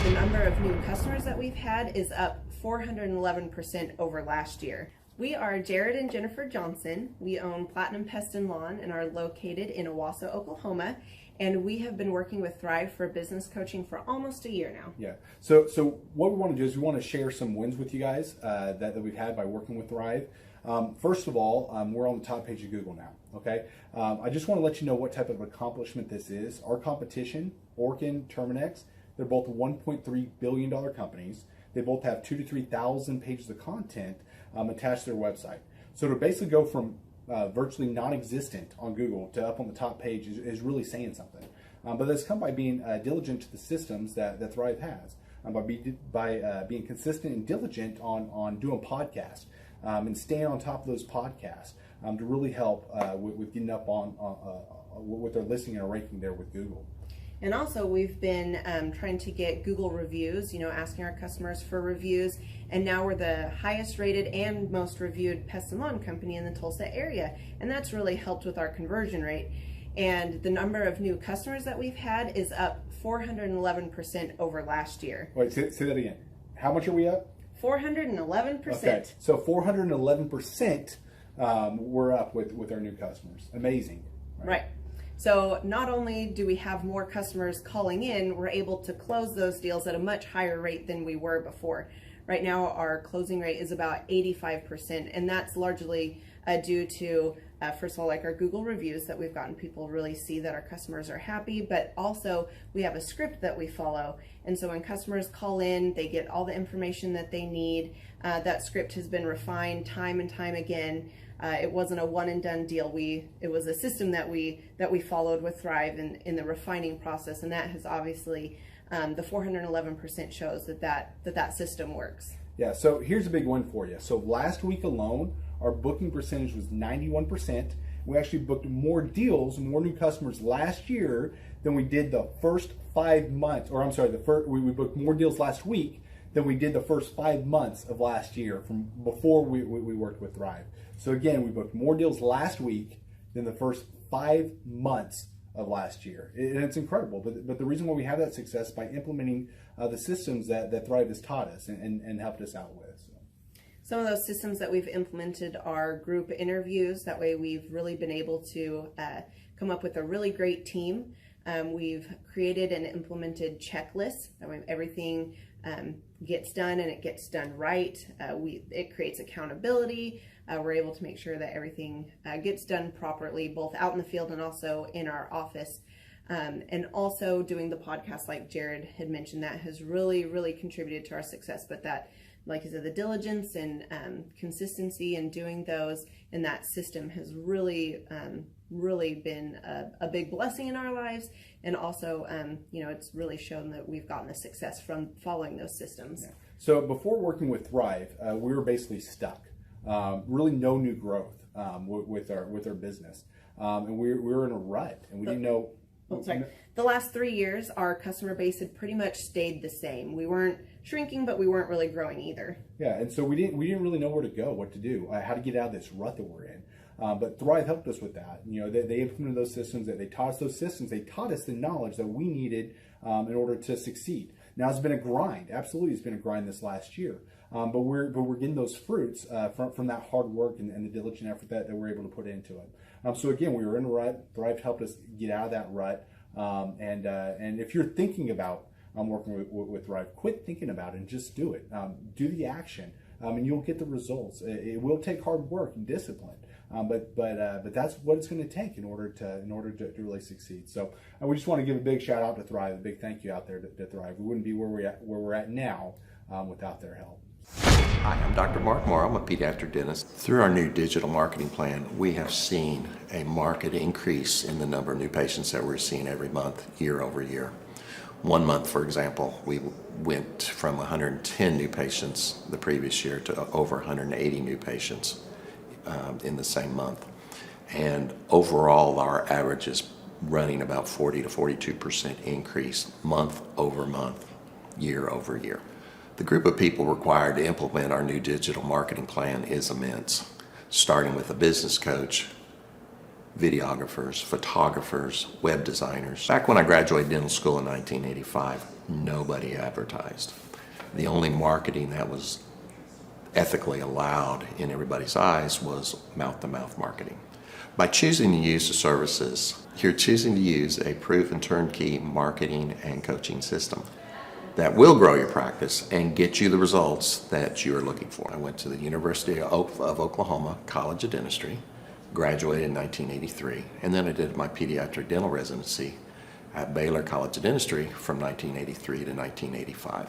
The number of new customers that we've had is up 411% over last year. We are Jared and Jennifer Johnson. We own Platinum Pest and Lawn and are located in Owasso, Oklahoma. And we have been working with Thrive for business coaching for almost a year now. Yeah. So what we want to do is we want to share some wins with you guys that we've had by working with Thrive. First of all, we're on the top page of Google now. Okay. I just want to let you know what type of accomplishment this is. Our competition, Orkin, Terminex, they're both $1.3 billion companies. They both have 2,000 to 3,000 pages of content attached to their website. So to basically go from virtually non-existent on Google to up on the top page is really saying something. But that's come by being diligent to the systems that Thrive has, by being consistent and diligent on doing podcasts and staying on top of those podcasts to really help with getting up on with their listing and ranking there with Google. And also we've been trying to get Google reviews, asking our customers for reviews. And now we're the highest rated and most reviewed pest and lawn company in the Tulsa area. And that's really helped with our conversion rate. And the number of new customers that we've had is up 411% over last year. Wait, say that again. How much are we up? 411%. Okay, so 411% we're up with our new customers. Amazing. Right. So not only do we have more customers calling in, we're able to close those deals at a much higher rate than we were before. Right now, our closing rate is about 85%, and that's largely due to, first of all, like our Google reviews that we've gotten people really see that our customers are happy, but also we have a script that we follow. And so when customers call in, they get all the information that they need. That script has been refined time and time again. It wasn't a one and done deal. It was a system that we followed with Thrive in the refining process, and that has obviously the 411% shows that system works. Yeah. So here's a big one for you. So last week alone, our booking percentage was 91%. We actually booked more deals, more new customers last year than we did the first 5 months. Or I'm sorry, we booked more deals last week than we did the first 5 months of last year from before we worked with Thrive. So again, we booked more deals last week than the first 5 months of last year. And it's incredible. But the reason why we have that success is by implementing the systems that Thrive has taught us and helped us out with. So. Some of those systems that we've implemented are group interviews. That way we've really been able to come up with a really great team. We've created and implemented checklists. That way everything gets done and it gets done right. It creates accountability. We're able to make sure that everything gets done properly, both out in the field and also in our office. And also doing the podcast, like Jared had mentioned, that has really, really contributed to our success. But that, like I said, the diligence and consistency in doing those and that system has really, really been a big blessing in our lives. And also, it's really shown that we've gotten the success from following those systems. Yeah. So before working with Thrive, we were basically stuck. Really no new growth with our business. And we were in a rut and we didn't know. The last 3 years, our customer base had pretty much stayed the same. We weren't shrinking, but we weren't really growing either. Yeah, and so we didn't really know where to go, what to do, how to get out of this rut that we're in. But Thrive helped us with that. They implemented those systems. They taught us those systems. They taught us the knowledge that we needed in order to succeed. Now it's been a grind. Absolutely, it's been a grind this last year. But we're getting those fruits from that hard work and the diligent effort that we're able to put into it. So again, we were in a rut. Thrive helped us get out of that rut. And if you're thinking about working with Thrive, quit thinking about it and just do it. Do the action, and you'll get the results. It will take hard work and discipline, but that's what it's going to take in order to really succeed. So we just want to give a big shout out to Thrive, a big thank you out there to Thrive. We wouldn't be where we're at now without their help. Hi, I'm Dr. Mark Moore. I'm a pediatric dentist. Through our new digital marketing plan, we have seen a marked increase in the number of new patients that we're seeing every month, year over year. 1 month, for example, we went from 110 new patients the previous year to over 180 new patients in the same month. And overall, our average is running about 40 to 42% increase month over month, year over year. The group of people required to implement our new digital marketing plan is immense, starting with a business coach, videographers, photographers, web designers. Back when I graduated dental school in 1985, nobody advertised. The only marketing that was ethically allowed in everybody's eyes was mouth-to-mouth marketing. By choosing to use the services, you're choosing to use a proven turnkey marketing and coaching system that will grow your practice and get you the results that you're looking for. I went to the University of Oklahoma College of Dentistry, graduated in 1983, and then I did my pediatric dental residency at Baylor College of Dentistry from 1983 to 1985.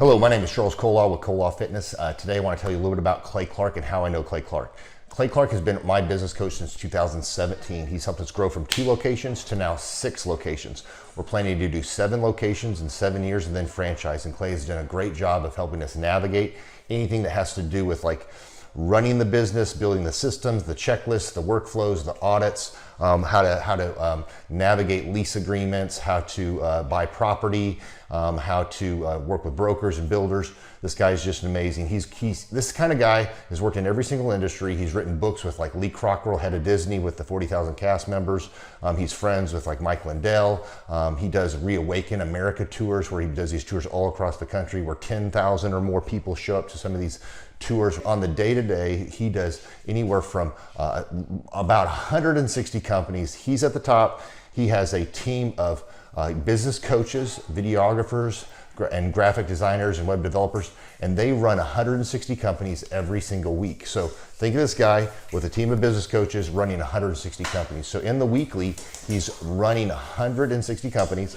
Hello, my name is Charles Kolaw with Kolaw Fitness. Today I want to tell you a little bit about Clay Clark and how I know Clay Clark. Clay Clark has been my business coach since 2017. He's helped us grow from 2 locations to now 6 locations. We're planning to do 7 locations in 7 years and then franchise. And Clay has done a great job of helping us navigate anything that has to do with like running the business, building the systems, the checklists, the workflows, the audits, how to navigate lease agreements, how to buy property, how to work with brokers and builders. This guy is just amazing. He's this kind of guy has worked in every single industry. He's written books with like Lee Cockrell, head of Disney, with the 40,000 cast members. He's friends with like Mike Lindell. He does Reawaken America tours where he does these tours all across the country where 10,000 or more people show up to some of these tours. On the day-to-day, he does anywhere from about 160 companies. He's at the top. He has a team of business coaches, videographers, and graphic designers and web developers, and they run 160 companies every single week. So think of this guy with a team of business coaches running 160 companies. So in the weekly, he's running 160 companies.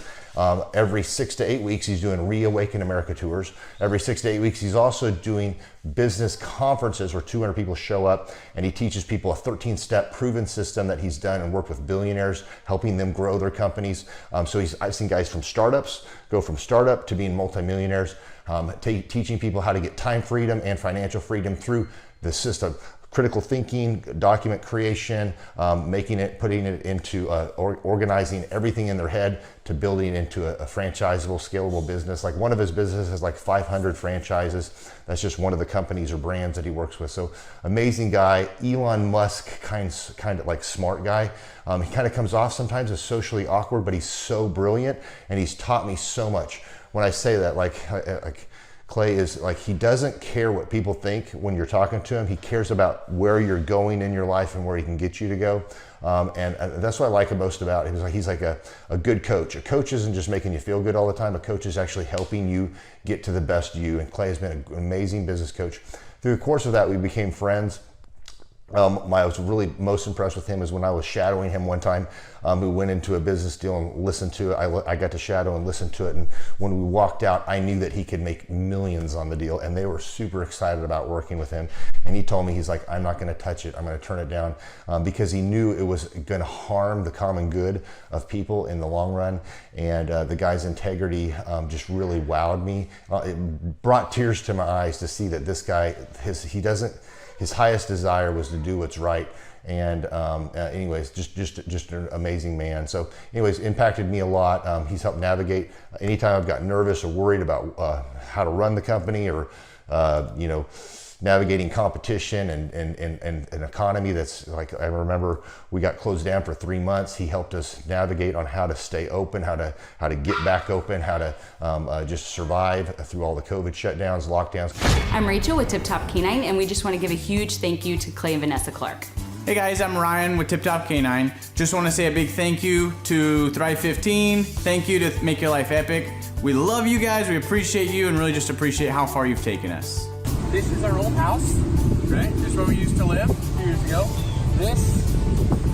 Every 6 to 8 weeks, he's doing Reawaken America tours. Every 6 to 8 weeks, he's also doing business conferences where 200 people show up, and he teaches people a 13-step proven system that he's done and worked with billionaires, helping them grow their companies. So I've seen guys from startups go from startup to being multimillionaires, teaching people how to get time freedom and financial freedom through the system. Critical thinking, document creation, putting it into organizing everything in their head to building into a franchisable, scalable business. Like one of his businesses has like 500 franchises. That's just one of the companies or brands that he works with. So amazing guy, Elon Musk kind of like smart guy. He kind of comes off sometimes as socially awkward, but he's so brilliant and he's taught me so much. When I say that, like Clay is like, he doesn't care what people think when you're talking to him. He cares about where you're going in your life and where he can get you to go. And that's what I like most about him. He's like a good coach. A coach isn't just making you feel good all the time. A coach is actually helping you get to the best you. And Clay has been an amazing business coach. Through the course of that, we became friends. I was really most impressed with him is when I was shadowing him one time. We went into a business deal and listened to it. I got to shadow and listen to it. And when we walked out, I knew that he could make millions on the deal. And they were super excited about working with him. And he told me, he's like, I'm not going to touch it. I'm going to turn it down because he knew it was going to harm the common good of people in the long run. And the guy's integrity just really wowed me. It brought tears to my eyes to see that this guy, his highest desire was to do what's right. And anyways, just an amazing man. So anyways, impacted me a lot. He's helped navigate anytime I've got nervous or worried about how to run the company or, navigating competition and an economy that's like, I remember we got closed down for 3 months. He helped us navigate on how to stay open, how to get back open, how to just survive through all the COVID shutdowns, lockdowns. I'm Rachel with Tip Top Canine, and we just want to give a huge thank you to Clay and Vanessa Clark. Hey guys, I'm Ryan with Tip Top Canine. Just want to say a big thank you to Thrive 15. Thank you to Make Your Life Epic. We love you guys, we appreciate you, and really just appreciate how far you've taken us. This is our old house, right? This is where we used to live a few years ago. This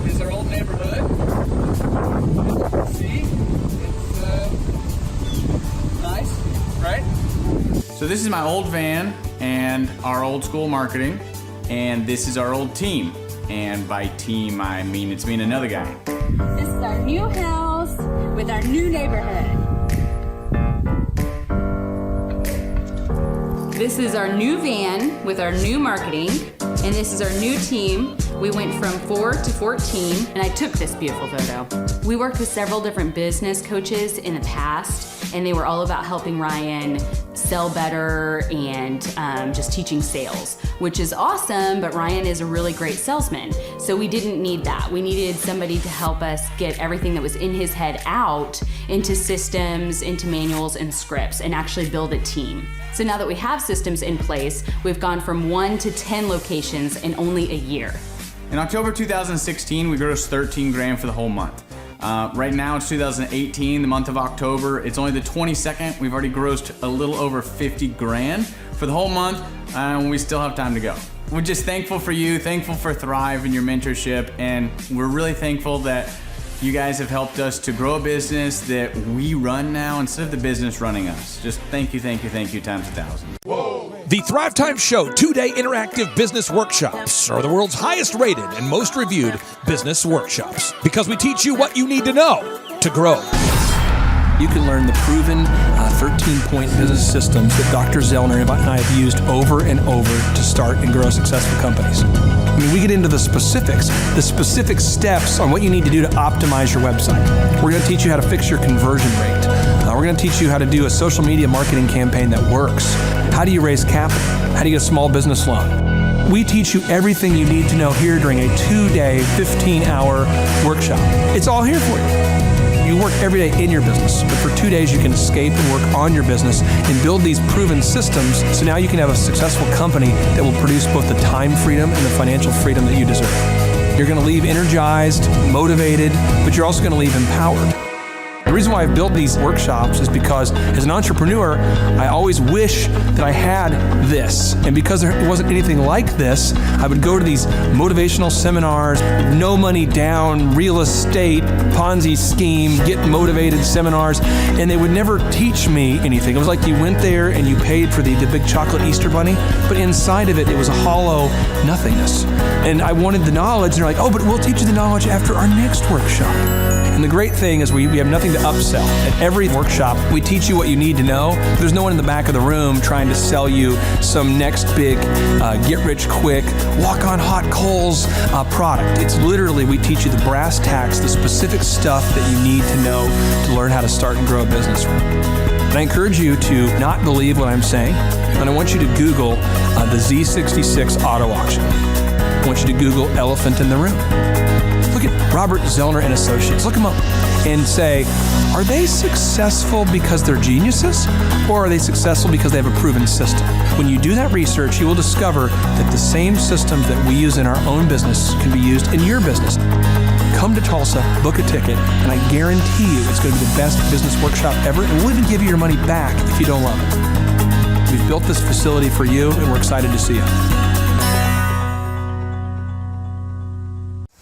is our old neighborhood. See, it's nice, right? So this is my old van and our old school marketing, and this is our old team. And by team, I mean it's me and another guy. This is our new house with our new neighborhood. This is our new van with our new marketing, and this is our new team We went from 4 to 14, and I took this beautiful photo. We worked with several different business coaches in the past, and they were all about helping Ryan sell better and just teaching sales, which is awesome, but Ryan is a really great salesman. So we didn't need that. We needed somebody to help us get everything that was in his head out into systems, into manuals and scripts, and actually build a team. So now that we have systems in place, we've gone from 1 to 10 locations in only a year. In October 2016, we grossed 13 grand for the whole month. Right now it's 2018, the month of October. It's only the 22nd. We've already grossed a little over 50 grand for the whole month, and we still have time to go. We're just thankful for you, thankful for Thrive and your mentorship, and we're really thankful that you guys have helped us to grow a business that we run now instead of the business running us. Just thank you times 1,000. The Thrive Time Show 2-day interactive business workshops are the world's highest rated and most reviewed business workshops because we teach you what you need to know to grow. You can learn the proven 13-point business systems that Dr. Zellner and I have used over and over to start and grow successful companies. I mean, we get into the specific steps on what you need to do to optimize your website. We're going to teach you how to fix your conversion rate. We're going to teach you how to do a social media marketing campaign that works. How do you raise capital? How do you get a small business loan? We teach you everything you need to know here during a 2-day, 15-hour workshop. It's all here for you. You work every day in your business, but for 2 days you can escape and work on your business and build these proven systems so now you can have a successful company that will produce both the time freedom and the financial freedom that you deserve. You're going to leave energized, motivated, but you're also going to leave empowered. The reason why I've built these workshops is because as an entrepreneur, I always wish that I had this. And because there wasn't anything like this, I would go to these motivational seminars, no money down, real estate, Ponzi scheme, get motivated seminars, and they would never teach me anything. It was like you went there and you paid for the big chocolate Easter bunny, but inside of it, it was a hollow nothingness. And I wanted the knowledge, and they're like, oh, but we'll teach you the knowledge after our next workshop. And the great thing is we have nothing to upsell. At every workshop, we teach you what you need to know. There's no one in the back of the room trying to sell you some next big get-rich-quick, walk-on-hot-coals product. It's literally, we teach you the brass tacks, the specific stuff that you need to know to learn how to start and grow a business. And I encourage you to not believe what I'm saying, and I want you to Google the Z66 auto auction. I want you to Google elephant in the room. Look at Robert Zellner and Associates. Look them up and say, are they successful because they're geniuses, or are they successful because they have a proven system? When you do that research, you will discover that the same systems that we use in our own business can be used in your business. Come to Tulsa, book a ticket, and I guarantee you it's going to be the best business workshop ever, and we'll even give you your money back if you don't love it. We've built this facility for you, and we're excited to see you.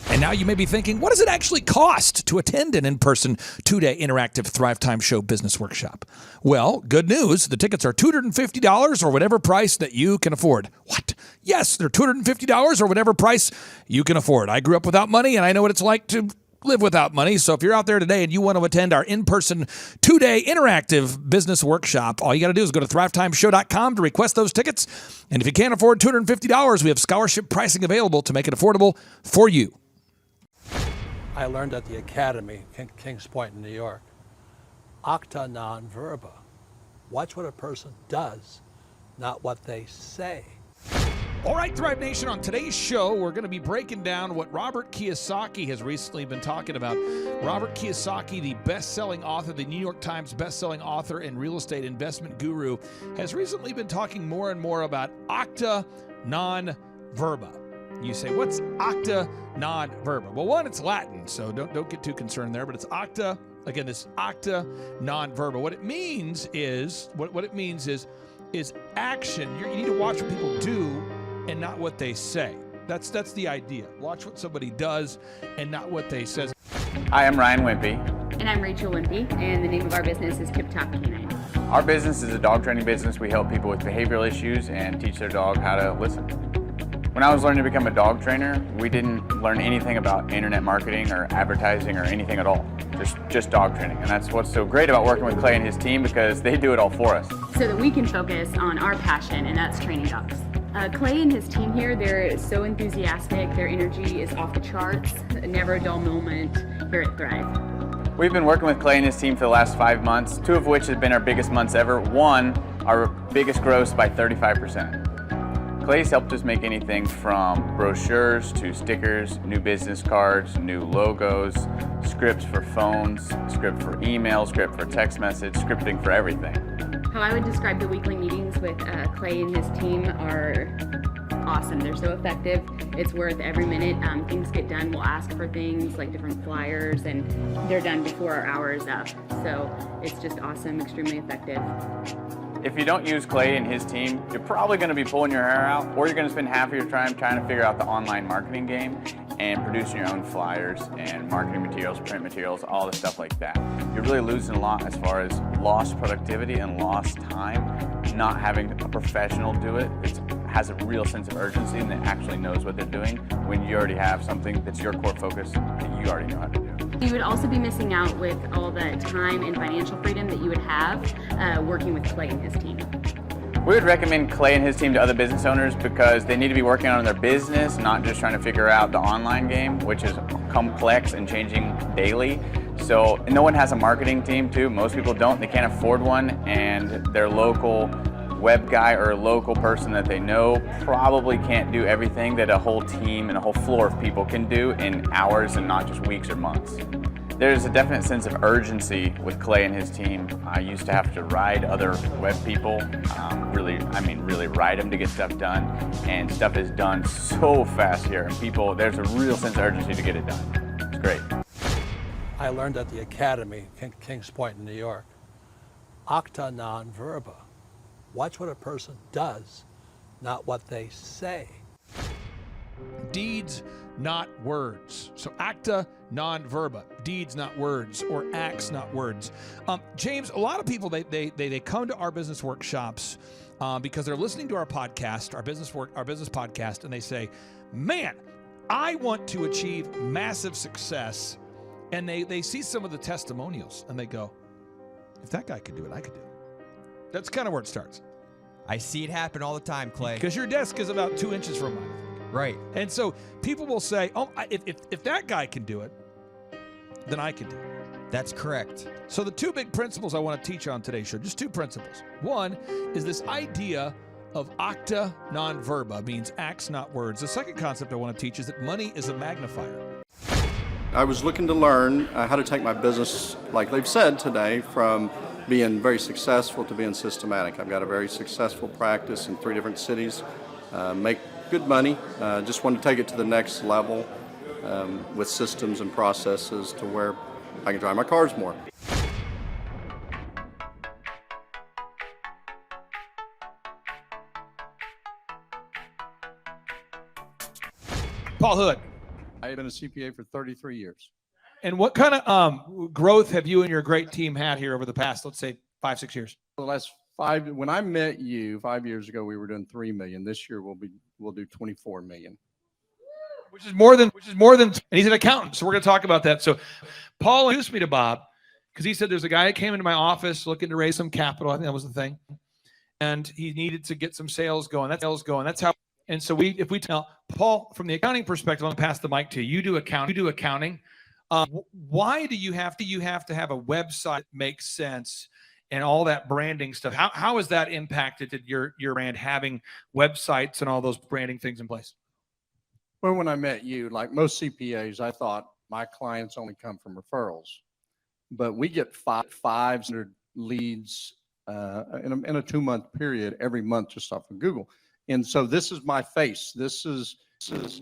And now you may be thinking, what does it actually cost to attend an in-person 2-day interactive Thrive Time Show business workshop? Well, good news. The tickets are $250 or whatever price that you can afford. What? Yes, they're $250 or whatever price you can afford. I grew up without money, and I know what it's like to live without money. So if you're out there today and you want to attend our in-person 2-day interactive business workshop, all you got to do is go to thrivetimeshow.com to request those tickets. And if you can't afford $250, we have scholarship pricing available to make it affordable for you. I learned at the Academy, Kings Point in New York. Acta non verba. Watch what a person does, not what they say. All right, Thrive Nation, on today's show, we're going to be breaking down what Robert Kiyosaki has recently been talking about. Robert Kiyosaki, the best-selling author, the New York Times best-selling author and real estate investment guru, has recently been talking more and more about acta non verba. You say, what's acta non verba? Well, one, it's Latin, so don't get too concerned there, but it's acta. Again, this acta non verba. What it means is action. You need to watch what people do and not what they say. That's the idea. Watch what somebody does and not what they say. Hi, I'm Ryan Wimpy. And I'm Rachel Wimpy, and the name of our business is Tip Top Canine. Our business is a dog training business. We help people with behavioral issues and teach their dog how to listen. When I was learning to become a dog trainer, we didn't learn anything about internet marketing or advertising or anything at all. Just dog training. And that's what's so great about working with Clay and his team, because they do it all for us. So that we can focus on our passion, and that's training dogs. Clay and his team here, they're so enthusiastic. Their energy is off the charts. Never a dull moment here at Thrive. We've been working with Clay and his team for the last 5 months, 2 of which have been our biggest months ever. 1, our biggest gross by 35%. Clay's helped us make anything from brochures to stickers, new business cards, new logos, scripts for phones, script for email, script for text message, scripting for everything. How I would describe the weekly meetings with Clay and his team are awesome. They're so effective. It's worth every minute. Things get done. We'll ask for things like different flyers, and they're done before our hour is up. So it's just awesome, extremely effective. If you don't use Clay and his team, you're probably going to be pulling your hair out, or you're going to spend half of your time trying to figure out the online marketing game and producing your own flyers and marketing materials, print materials, all the stuff like that. You're really losing a lot as far as lost productivity and lost time, not having a professional do it. It has a real sense of urgency and that actually knows what they're doing when you already have something that's your core focus that you already know how to do. You would also be missing out with all the time and financial freedom that you would have working with Clay and his team. We would recommend Clay and his team to other business owners because they need to be working on their business, not just trying to figure out the online game, which is complex and changing daily. So no one has a marketing team too. Most people don't. They can't afford one, and their local web guy or a local person that they know probably can't do everything that a whole team and a whole floor of people can do in hours and not just weeks or months. There's a definite sense of urgency with Clay and his team. I used to have to ride other web people, really ride them to get stuff done, and stuff is done so fast here, and there's a real sense of urgency to get it done. It's great. I learned at the Academy, Kings Point in New York, acta non verba. Watch what a person does, not what they say. Deeds, not words. So acta non verba, deeds, not words, or acts, not words. James, a lot of people, they come to our business workshops because they're listening to our podcast, our business podcast, and they say, man, I want to achieve massive success. And they see some of the testimonials and they go, if that guy could do it, I could do it. That's kind of where it starts. I see it happen all the time, Clay. Because your desk is about 2 inches from mine, I think. Right. And so people will say, oh, if that guy can do it, then I can do it. That's correct. So the 2 big principles I want to teach on today's show, just 2 principles. One is this idea of acta non verba, means acts, not words. The second concept I want to teach is that money is a magnifier. I was looking to learn how to take my business, like they've said today, from being very successful to being systematic. I've got a very successful practice in 3 different cities, make good money, just want to take it to the next level with systems and processes to where I can drive my cars more. Paul Hood. I've been a CPA for 33 years. And what kind of growth have you and your great team had here over the past, let's say, 5-6 years? The last 5, when I met you 5 years ago, we were doing 3 million. This year we'll do 24 million. Which is more than, and he's an accountant. So we're going to talk about that. So Paul introduced me to Bob because he said there's a guy that came into my office looking to raise some capital. I think that was the thing. And he needed to get some sales going. That's how. And so if we tell Paul from the accounting perspective, I'm going to pass the mic to you. You do accounting. Why do you have to have a website that makes sense and all that branding stuff? How has that impacted your brand, having websites and all those branding things in place? Well, when I met you, like most CPAs, I thought my clients only come from referrals, but we get 500 leads in a 2-month period every month just off of Google. And so this is my face.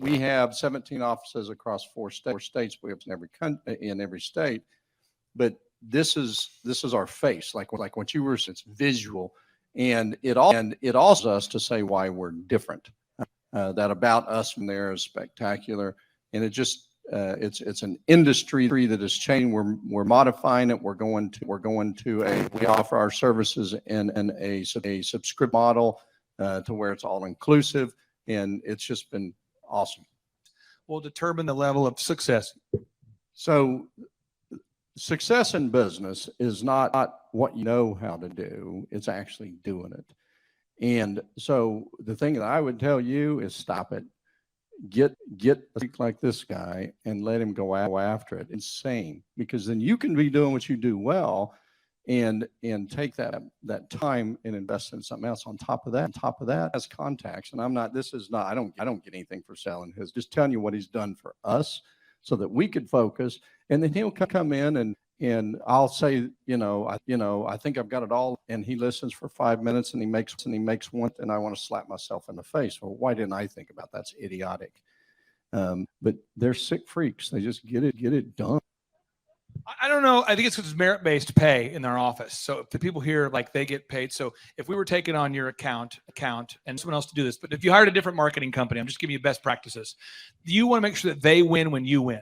We have 17 offices across 4 states. We have in every state, but this is our face. Like what you were, it's visual, and it also us to say why we're different. That about us from there is spectacular, and it just it's an industry that is changing. We're modifying it. We're going to we offer our services in a subscription model to where it's all inclusive, and it's just been awesome. Will determine the level of success. So success in business is not what you know how to do, it's actually doing it. And so the thing that I would tell you is stop it. Get a freak like this guy and let him go after it. Insane, because then you can be doing what you do well, and take that time and invest in something else on top of that as contacts. And I don't get anything for selling his, just telling you what he's done for us so that we could focus. And then he'll come in and I'll say, I think I've got it all. And he listens for 5 minutes and he makes one, and I want to slap myself in the face. Well, why didn't I think about that? That's idiotic. But they're sick freaks. They just get it done. I don't know. I think it's because it's merit-based pay in their office. So if the people here, like, they get paid. So if we were taking on your account and someone else to do this, but if you hired a different marketing company, I'm just giving you best practices. You want to make sure that they win when you win.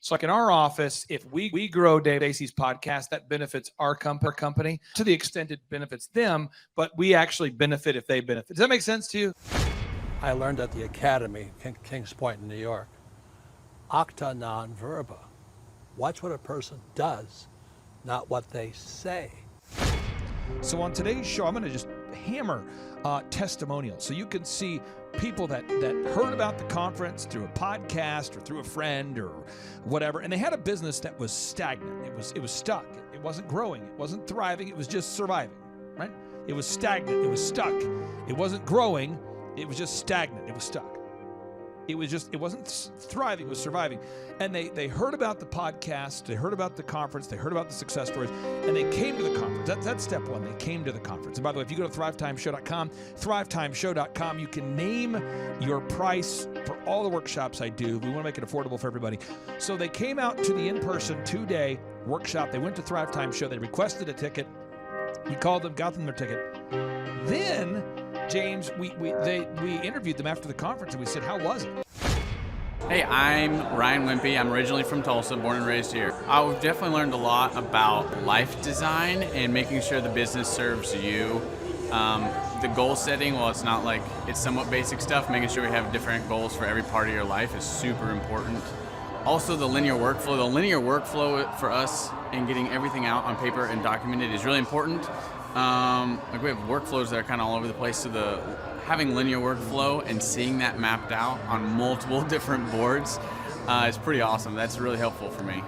So like in our office, if we grow Dave Asey's podcast, that benefits our company to the extent it benefits them, but we actually benefit if they benefit. Does that make sense to you? I learned at the Academy, Kings Point in New York, acta non verba. Watch what a person does, not what they say. So on today's show, I'm going to just hammer testimonials. So you can see people that heard about the conference through a podcast or through a friend or whatever, and they had a business that was stagnant. It was stuck. It wasn't growing. It wasn't thriving. It was just surviving, right? It was stagnant. It was stuck. It wasn't growing. It was just stagnant. It was stuck. It wasn't thriving, it was surviving. And they heard about the podcast, they heard about the conference, they heard about the success stories, and they came to the conference. That's step one. They came to the conference. And by the way, if you go to thrivetimeshow.com, thrivetimeshow.com, you can name your price for all the workshops I do. We want to make it affordable for everybody. So they came out to the in-person 2-day workshop. They went to Thrive Time Show. They requested a ticket. We called them, got them their ticket. Then James, we interviewed them after the conference, and we said, how was it? Hey, I'm Ryan Wimpy. I'm originally from Tulsa, born and raised here. I've definitely learned a lot about life design and making sure the business serves you. The goal setting, well, it's not like, it's somewhat basic stuff. Making sure we have different goals for every part of your life is super important. Also, the linear workflow. The linear workflow for us and getting everything out on paper and documented is really important. Like we have workflows that are kind of all over the place, so having linear workflow and seeing that mapped out on multiple different boards is pretty awesome. That's really helpful for me.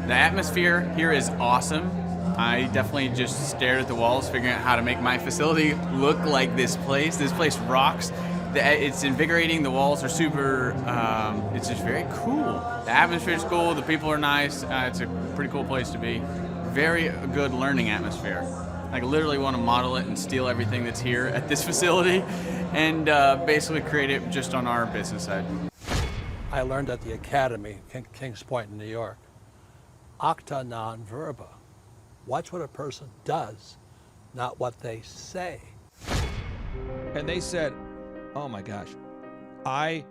The atmosphere here is awesome. I definitely just stared at the walls figuring out how to make my facility look like this place. This place rocks. It's invigorating. The walls are super, it's just very cool. The atmosphere is cool. The people are nice. It's a pretty cool place to be. Very good learning atmosphere. Like literally want to model it and steal everything that's here at this facility and basically create it just on our business side. I learned at the Academy, Kings Point in New York, acta non verba. Watch what a person does, not what they say. And they said, oh my gosh, I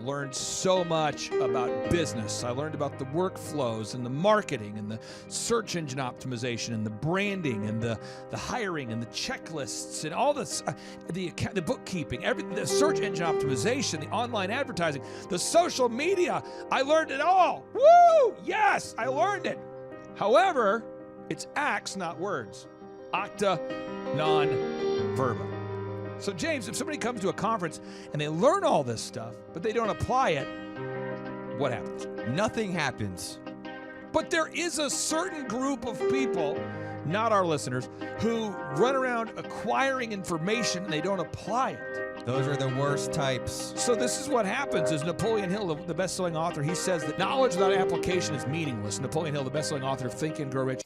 learned so much about business. I learned about the workflows and the marketing and the search engine optimization and the branding and the hiring and the checklists and all this, the bookkeeping, everything, the search engine optimization, the online advertising, the social media. I learned it all. Woo! Yes, I learned it. However, it's acts, not words. Acta non verba. So James, if somebody comes to a conference and they learn all this stuff, but they don't apply it, what happens? Nothing happens. But there is a certain group of people, not our listeners, who run around acquiring information and they don't apply it. Those are the worst types. So this is what happens is Napoleon Hill, the best-selling author, he says that knowledge without application is meaningless. Napoleon Hill, the best-selling author of Think and Grow Rich.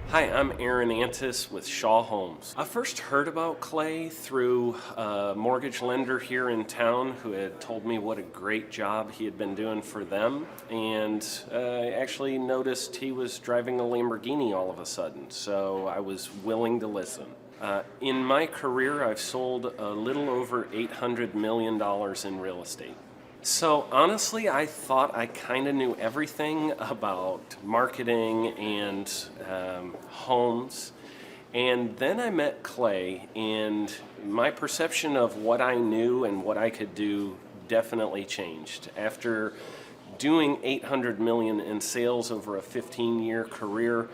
Hi, I'm Aaron Antis with Shaw Homes. I first heard about Clay through a mortgage lender here in town who had told me what a great job he had been doing for them, and I actually noticed he was driving a Lamborghini all of a sudden, so I was willing to listen. In my career, I've sold a little over $800 million in real estate. So honestly, I thought I kind of knew everything about marketing and homes. And then I met Clay, and my perception of what I knew and what I could do definitely changed. After doing $800 million in sales over a 15-year career,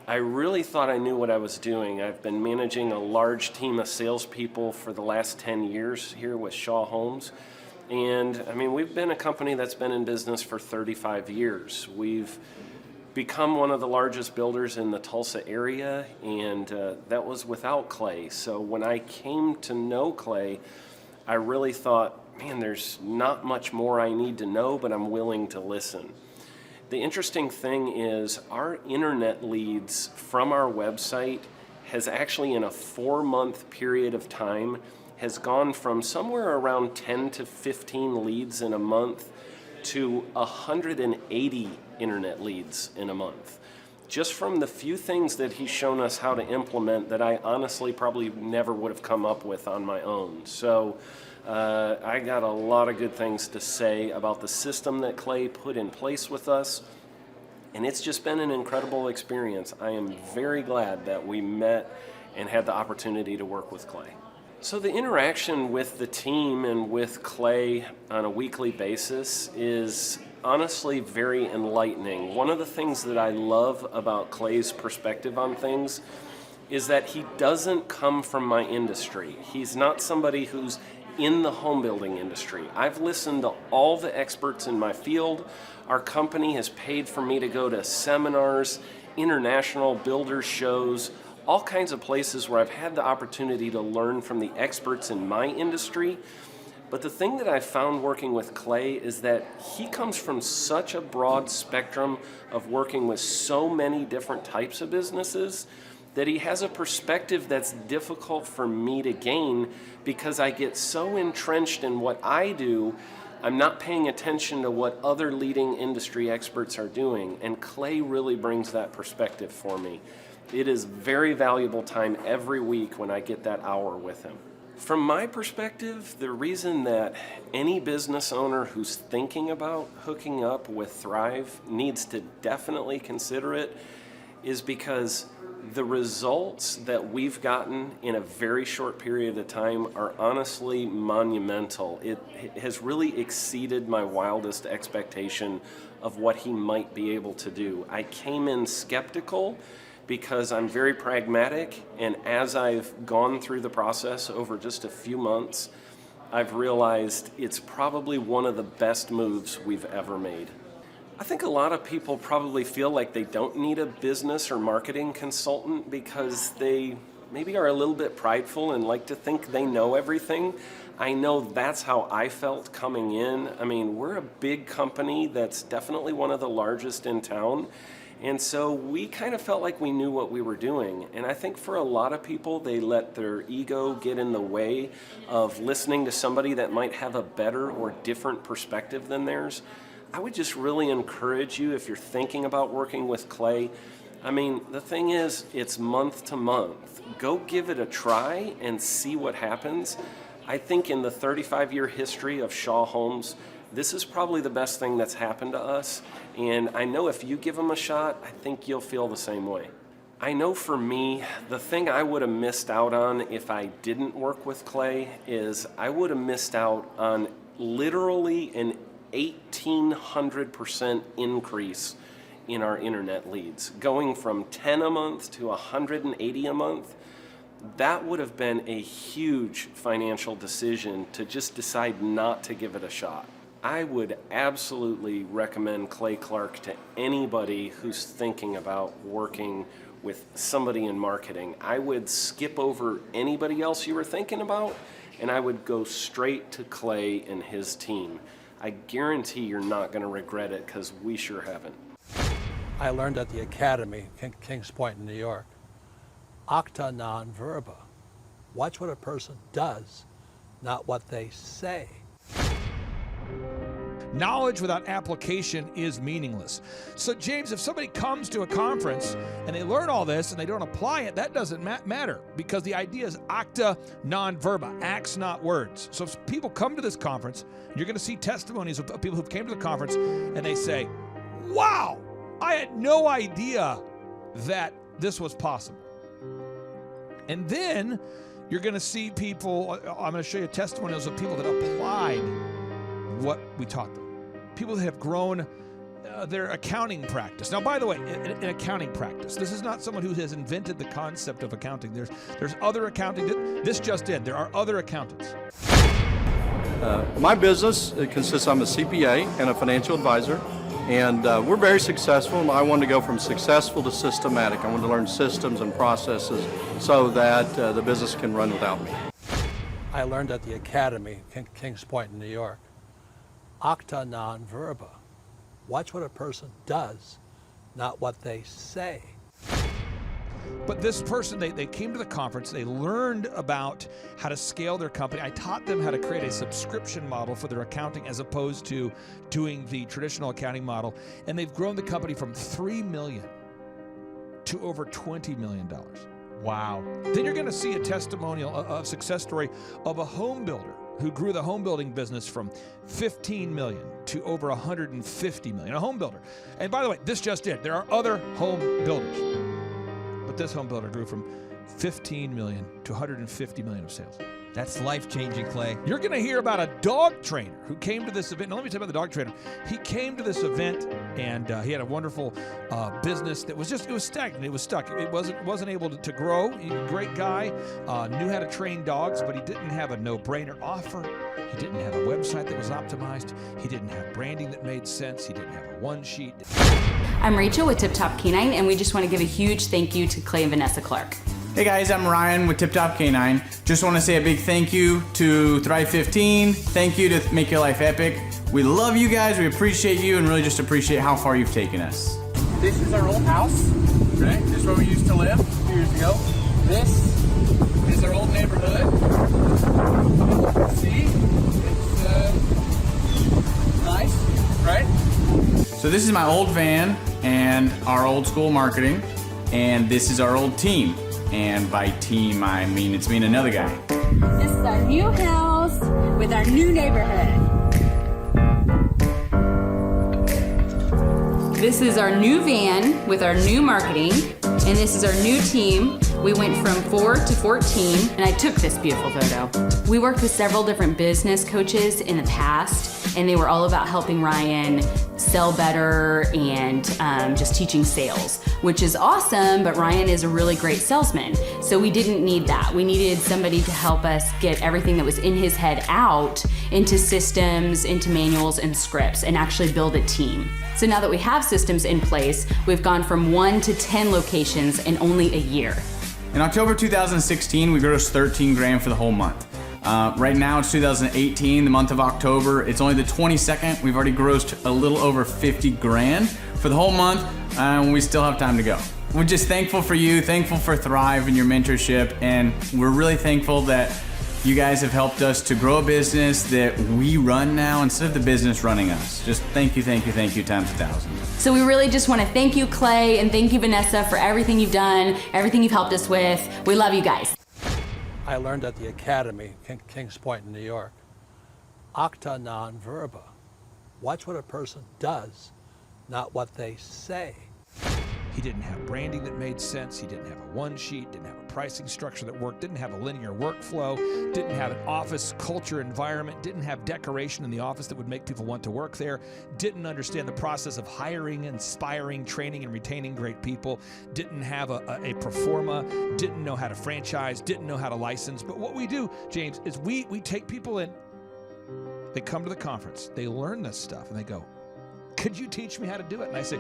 I really thought I knew what I was doing. I've been managing a large team of salespeople for the last 10 years here with Shaw Homes. And I mean, we've been a company that's been in business for 35 years. We've become one of the largest builders in the Tulsa area, and that was without Clay. So when I came to know Clay, I really thought, man, there's not much more I need to know, but I'm willing to listen. The interesting thing is our internet leads from our website has actually, in a 4-month period of time, has gone from somewhere around 10 to 15 leads in a month to 180 internet leads in a month. Just from the few things that he's shown us how to implement that I honestly probably never would have come up with on my own. So I got a lot of good things to say about the system that Clay put in place with us, and it's just been an incredible experience. I am very glad that we met and had the opportunity to work with Clay. So the interaction with the team and with Clay on a weekly basis is honestly very enlightening. One of the things that I love about Clay's perspective on things is that he doesn't come from my industry. He's not somebody who's in the home building industry. I've listened to all the experts in my field. Our company has paid for me to go to seminars, international builder shows, all kinds of places where I've had the opportunity to learn from the experts in my industry. But the thing that I found working with Clay is that he comes from such a broad spectrum of working with so many different types of businesses that he has a perspective that's difficult for me to gain because I get so entrenched in what I do, I'm not paying attention to what other leading industry experts are doing. And Clay really brings that perspective for me. It is very valuable time every week when I get that hour with him. From my perspective, the reason that any business owner who's thinking about hooking up with Thrive needs to definitely consider it is because the results that we've gotten in a very short period of time are honestly monumental. It has really exceeded my wildest expectation of what he might be able to do. I came in skeptical because I'm very pragmatic, and as I've gone through the process over just a few months, I've realized it's probably one of the best moves we've ever made. I think a lot of people probably feel like they don't need a business or marketing consultant because they maybe are a little bit prideful and like to think they know everything. I know that's how I felt coming in. I mean, we're a big company that's definitely one of the largest in town. And so we kind of felt like we knew what we were doing. And I think for a lot of people, they let their ego get in the way of listening to somebody that might have a better or different perspective than theirs. I would just really encourage you, if you're thinking about working with Clay, I mean, the thing is, it's month to month. Go give it a try and see what happens. I think in the 35-year history of Shaw Homes, this is probably the best thing that's happened to us. And I know if you give them a shot, I think you'll feel the same way. I know for me, the thing I would have missed out on if I didn't work with Clay is I would have missed out on literally an 1,800% increase in our internet leads. Going from 10 a month to 180 a month, that would have been a huge financial decision to just decide not to give it a shot. I would absolutely recommend Clay Clark to anybody who's thinking about working with somebody in marketing. I would skip over anybody else you were thinking about, and I would go straight to Clay and his team. I guarantee you're not going to regret it because we sure haven't. I learned at the Academy, Kings Point in New York, acta non verba. Watch what a person does, not what they say. Knowledge without application is meaningless. So, James, if somebody comes to a conference and they learn all this and they don't apply it, that doesn't matter because the idea is acta non verba, acts not words. So if people come to this conference, you're going to see testimonies of people who came to the conference and they say, wow, I had no idea that this was possible. And then you're going to see people, I'm going to show you testimonials of people that applied what we taught them. People that have grown their accounting practice. Now, by the way, in accounting practice, this is not someone who has invented the concept of accounting. There's other accounting. This just in. There are other accountants. My business consists, I'm a CPA and a financial advisor, and we're very successful, and I wanted to go from successful to systematic. I wanted to learn systems and processes so that the business can run without me. I learned at the academy, Kings Point in New York, acta non verba. Watch what a person does, not what they say. But this person, they came to the conference, they learned about how to scale their company. I taught them how to create a subscription model for their accounting as opposed to doing the traditional accounting model. And they've grown the company from $3 million to over $20 million. Wow. Then you're going to see a testimonial, a success story of a home builder who grew the home building business from 15 million to over 150 million. A home builder. And by the way, this just did. There are other home builders. But this home builder grew from 15 million to 150 million of sales. That's life-changing, Clay. You're going to hear about a dog trainer who came to this event. Now, let me tell you about the dog trainer. He came to this event, and he had a wonderful business that was it was stagnant. It was stuck. It wasn't able to grow. Great guy, knew how to train dogs, but he didn't have a no-brainer offer. He didn't have a website that was optimized. He didn't have branding that made sense. He didn't have a one-sheet. I'm Rachel with Tip Top Canine, and we just want to give a huge thank you to Clay and Vanessa Clark. Hey guys, I'm Ryan with Tip Top Canine. Just want to say a big thank you to Thrive 15. Thank you to Make Your Life Epic. We love you guys, we appreciate you, and really just appreciate how far you've taken us. This is our old house, right? This is where we used to live a few years ago. This is our old neighborhood. See? It's nice, right? So this is my old van and our old school marketing, and this is our old team. And by team, I mean it's me and another guy. This is our new house with our new neighborhood. This is our new van with our new marketing, and this is our new team. We went from 4 to 14, and I took this beautiful photo. We worked with several different business coaches in the past, and they were all about helping Ryan sell better and just teaching sales, which is awesome, but Ryan is a really great salesman. So we didn't need that. We needed somebody to help us get everything that was in his head out into systems, into manuals and scripts, and actually build a team. So now that we have systems in place, we've gone from 1 to 10 locations in only a year. In October 2016, we grossed 13 grand for the whole month. Right now it's 2018, the month of October. It's only the 22nd. We've already grossed a little over 50 grand for the whole month, and we still have time to go. We're just thankful for you, thankful for Thrive and your mentorship, and we're really thankful that you guys have helped us to grow a business that we run now instead of the business running us. Just thank you times 1,000. So we really just want to thank you, Clay, and thank you, Vanessa, for everything you've done, everything you've helped us with. We love you guys. I learned at the academy, Kings Point in New York, acta non verba. Watch what a person does, not what they say. He didn't have branding that made sense. He didn't have a one sheet, didn't have a pricing structure that worked, didn't have a linear workflow, didn't have an office culture environment, didn't have decoration in the office that would make people want to work there, didn't understand the process of hiring, inspiring, training, and retaining great people, didn't have a pro forma, didn't know how to franchise, didn't know how to license. But what we do, James, is we take people in, they come to the conference, they learn this stuff, and they go, could you teach me how to do it? And I say,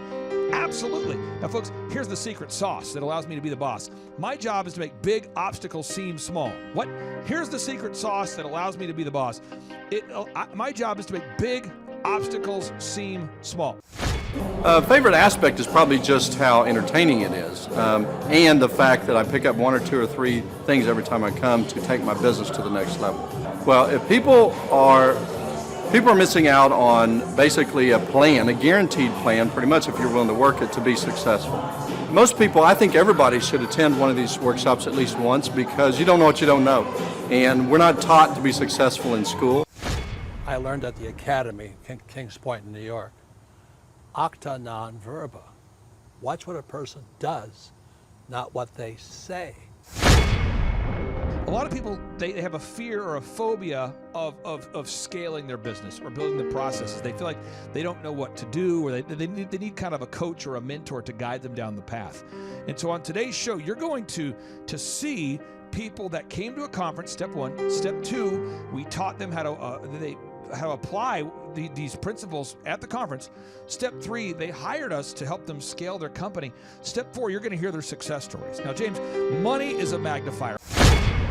absolutely. Now, folks, here's the secret sauce that allows me to be the boss. My job is to make big obstacles seem small. What? Here's the secret sauce that allows me to be the boss. My job is to make big obstacles seem small. Favorite aspect is probably just how entertaining it is, and the fact that I pick up 1 or 2 or 3 things every time I come to take my business to the next level. Well, if people are missing out on basically a plan, a guaranteed plan, pretty much if you're willing to work it to be successful. Most people, I think everybody should attend one of these workshops at least once because you don't know what you don't know. And we're not taught to be successful in school. I learned at the academy, Kings Point in New York, acta non verba. Watch what a person does, not what they say. A lot of people, they have a fear or a phobia of scaling their business or building the processes. They feel like they don't know what to do, or they need kind of a coach or a mentor to guide them down the path. And so on today's show, you're going to see people that came to a conference, step one. Step two, we taught them how to apply these principles at the conference. Step three, they hired us to help them scale their company. Step four, you're going to hear their success stories. Now, James, money is a magnifier.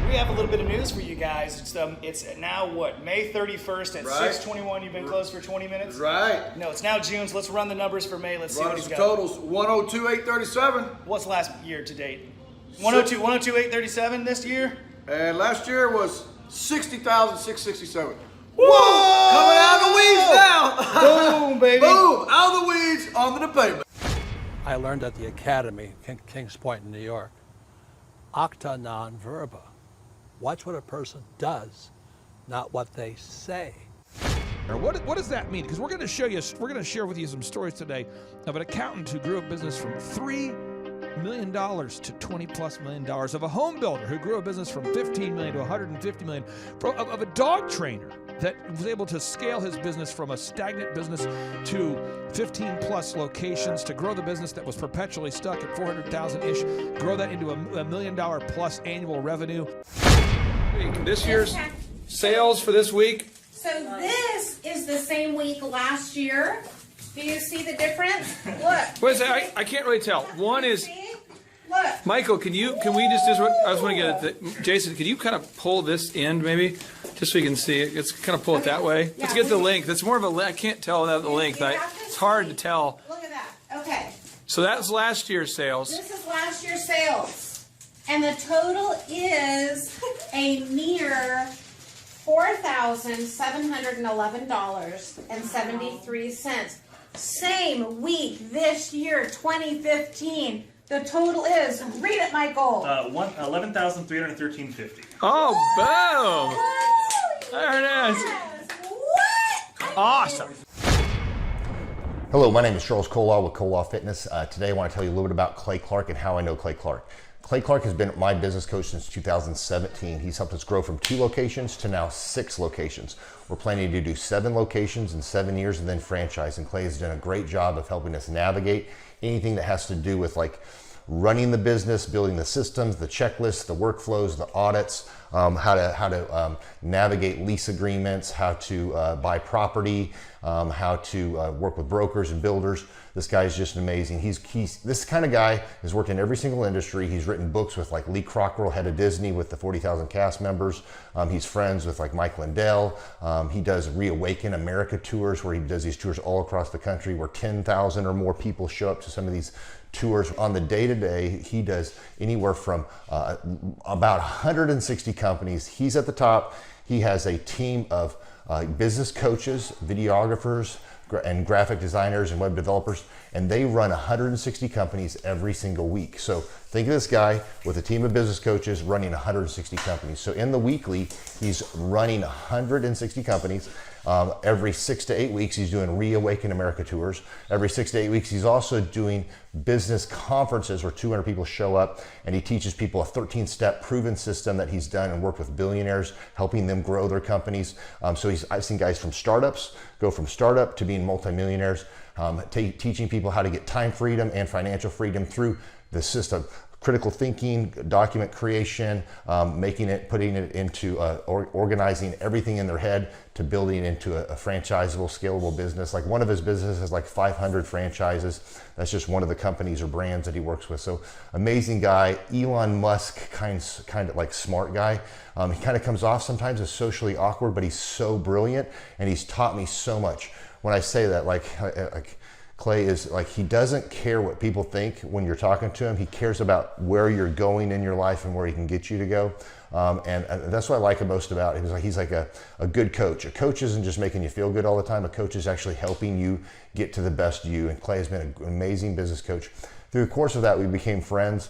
We have a little bit of news for you guys. It's now what, May 31st at 6:21. You've been closed for 20 minutes? Right. No, it's now June, so let's run the numbers for May. Let's see what he's got. Totals 102,837. What's last year to date? 102,837 this year? And last year was 60,667. Whoa! Coming out of the weeds now. Boom, baby. Boom! Out of the weeds, onto the pavement. I learned at the academy, Kings Point in New York, acta non verba. Watch what a person does, not what they say. What does that mean? Because we're going to share with you some stories today of an accountant who grew a business from $3 million to $20+ million, of a home builder who grew a business from $15 million to $150 million, of a dog trainer that was able to scale his business from a stagnant business to 15+ locations, to grow the business that was perpetually stuck at 400,000-ish, grow that into a $1 million+ annual revenue. This year's sales for this week. So this is the same week last year. Do you see the difference? Look. Wait a second, I can't really tell. One is, look. Michael, can we just I just want to get it. Jason, can you kind of pull this end maybe, just so you can see it? Let's kind of pull it that way. Let's get the length. It's more of a, I can't tell without the length. It's hard to tell. Look at that. Okay. So that's last year's sales. This is last year's sales. And the total is a mere $4,711.73. Same week this year, 2015. The total is, read it, Michael. $11,313.50. Oh, boom! There it is. What? Awesome. Hello, my name is Charles Kolaw with Kolaw Fitness. Today I want to tell you a little bit about Clay Clark and how I know Clay Clark. Clay Clark has been my business coach since 2017. He's helped us grow from 2 locations to now 6 locations. We're planning to do 7 locations in 7 years and then franchise. And Clay has done a great job of helping us navigate anything that has to do with like running the business, building the systems, the checklists, the workflows, the audits, how to navigate lease agreements, how to buy property, how to work with brokers and builders. This guy is just amazing. He's this kind of guy has worked in every single industry. He's written books with like Lee Cockrell, head of Disney, with the 40,000 cast members. He's friends with like Mike Lindell. He does Reawaken America tours, where he does these tours all across the country, where 10,000 or more people show up to some of these tours. On the day-to-day, he does anywhere from about 160 companies. He's at the top. He has a team of business coaches, videographers, and graphic designers and web developers, and they run 160 companies every single week. So think of this guy with a team of business coaches running 160 companies. So in the weekly, he's running 160 companies. Every 6 to 8 weeks, he's doing Reawaken America tours. Every 6 to 8 weeks, he's also doing business conferences where 200 people show up, and he teaches people a 13-step proven system that he's done and worked with billionaires, helping them grow their companies. So I've seen guys from startups go from startup to being multimillionaires, teaching people how to get time freedom and financial freedom through the system. Critical thinking, document creation, putting it into organizing everything in their head to building it into a franchisable, scalable business. Like one of his businesses has like 500 franchises. That's just one of the companies or brands that he works with. So amazing guy, Elon Musk kind of like smart guy. He kind of comes off sometimes as socially awkward, but he's so brilliant, and he's taught me so much. When I say that, like Clay is like, he doesn't care what people think when you're talking to him. He cares about where you're going in your life and where he can get you to go. And that's what I like most about him. He's like a good coach. A coach isn't just making you feel good all the time. A coach is actually helping you get to the best you. And Clay has been an amazing business coach. Through the course of that, we became friends.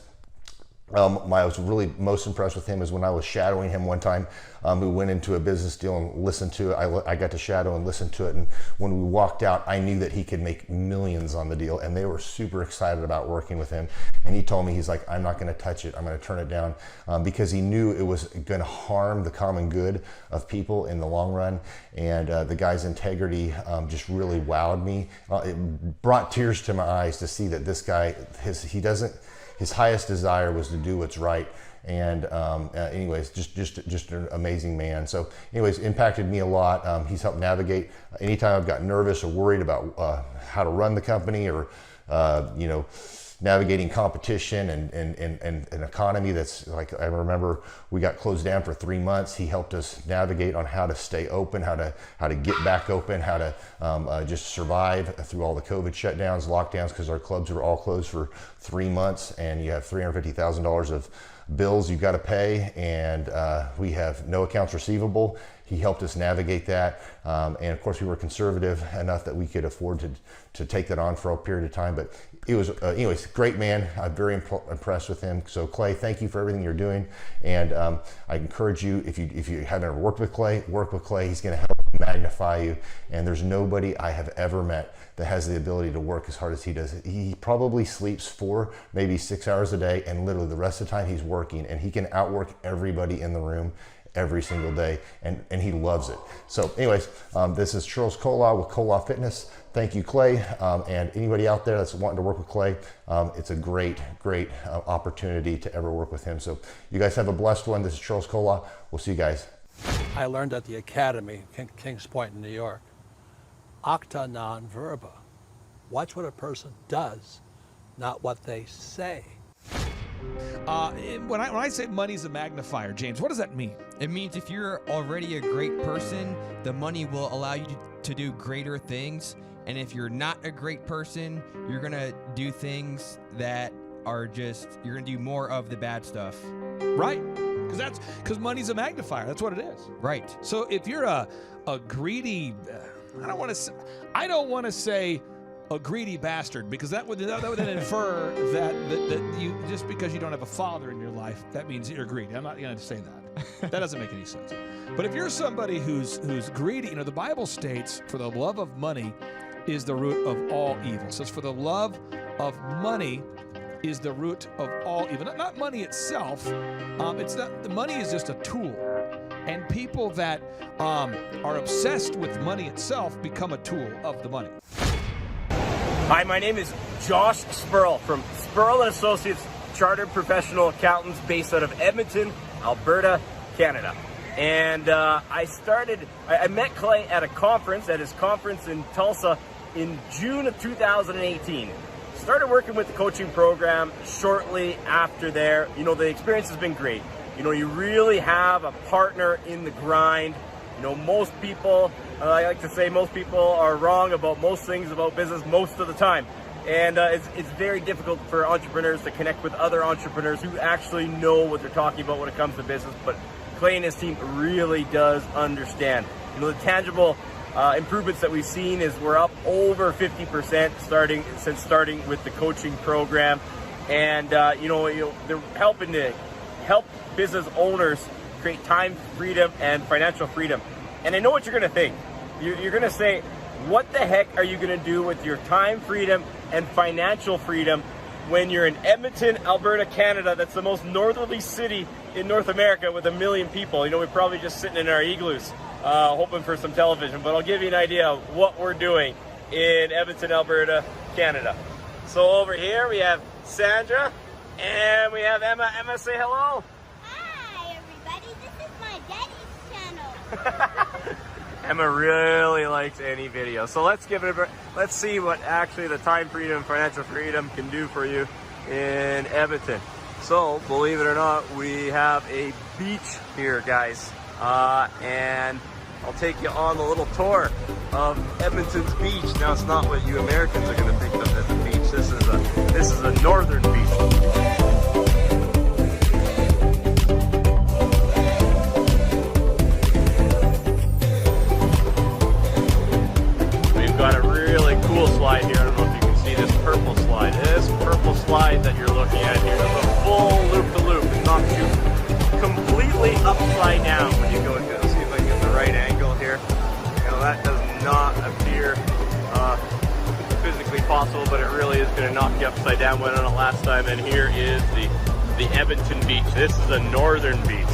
I was really most impressed with him is when I was shadowing him one time. We went into a business deal and listened to it. I got to shadow and listen to it. And when we walked out, I knew that he could make millions on the deal. And they were super excited about working with him. And he told me, he's like, I'm not going to touch it. I'm going to turn it down, because he knew it was going to harm the common good of people in the long run. And the guy's integrity just really wowed me. It brought tears to my eyes to see that this guy, his highest desire was to do what's right. And anyways, just an amazing man. So anyways, impacted me a lot. He's helped navigate anytime I've got nervous or worried about how to run the company, or navigating competition and an economy that's like, I remember we got closed down for 3 months. He helped us navigate on how to stay open, how to get back open, how to just survive through all the COVID shutdowns, lockdowns, because our clubs were all closed for 3 months, and you have $350,000 of bills you've got to pay, and we have no accounts receivable. He helped us navigate that, and of course we were conservative enough that we could afford to take that on for a period of time. But it was anyways, great man. I'm very impressed with him. So Clay, thank you for everything you're doing, and I encourage you, if you haven't ever worked with Clay, work with Clay. He's going to help magnify you, and there's nobody I have ever met that has the ability to work as hard as he does. He probably sleeps 4, maybe 6 hours a day, and literally the rest of the time he's working, and he can outwork everybody in the room every single day, and he loves it. So anyways, this is Charles Kola with Kola Fitness. Thank you, Clay, and anybody out there that's wanting to work with Clay, it's a great opportunity to ever work with him. So you guys have a blessed one. This is Charles Kola. We'll see you guys. I learned at the Academy, Kings Point in New York, acta non verba. Watch what a person does, not what they say. When I say money's a magnifier, James, what does that mean? It means if you're already a great person, the money will allow you to do greater things. And if you're not a great person, you're going to do things that are you're going to do more of the bad stuff. Right. Because money's a magnifier. That's what it is. Right. So if you're a greedy, I don't want to say a greedy bastard, because that would then infer that you, just because you don't have a father in your life, that means you're greedy. I'm not going to say that. That doesn't make any sense. But if you're somebody who's greedy, the Bible states, for the love of money is the root of all evil. So it's for the love of money is the root of all evil. Not money itself. It's not. The money is just a tool, and people that are obsessed with money itself become a tool of the money. Hi, my name is Josh Spurl from Spurl & Associates, Chartered Professional Accountants based out of Edmonton, Alberta, Canada. And I met Clay at his conference in Tulsa in June of 2018. Started working with the coaching program shortly after there. The experience has been great. You really have a partner in the grind. Most people, I like to say most people are wrong about most things about business most of the time. And it's very difficult for entrepreneurs to connect with other entrepreneurs who actually know what they're talking about when it comes to business. But Clay and his team really does understand. The tangible improvements that we've seen is we're up over 50% since starting with the coaching program. And, they're helping to help business owners create time freedom and financial freedom. And I know what you're going to think. You're going to say, what the heck are you going to do with your time freedom and financial freedom when you're in Edmonton, Alberta, Canada? That's the most northerly city in North America with 1 million people. We're probably just sitting in our igloos hoping for some television. But I'll give you an idea of what we're doing in Edmonton, Alberta, Canada. So over here we have Sandra and we have Emma. Emma, say hello. Emma really likes any video, so let's give it let's see what actually the time freedom and financial freedom can do for you in Edmonton. So believe it or not, we have a beach here, guys, and I'll take you on the little tour of Edmonton's beach. Now, it's not what you Americans are going to think of as a beach. This is a northern beach. Got a really cool slide here. I don't know if you can see this purple slide. This purple slide that you're looking at here is a full loop-to-loop upside down when you go into it. Let's see if I can get the right angle here. You know, that does not appear physically possible, but it really is going to knock you upside down. Went on it last time, and here is the Edmonton beach. This is a northern beach.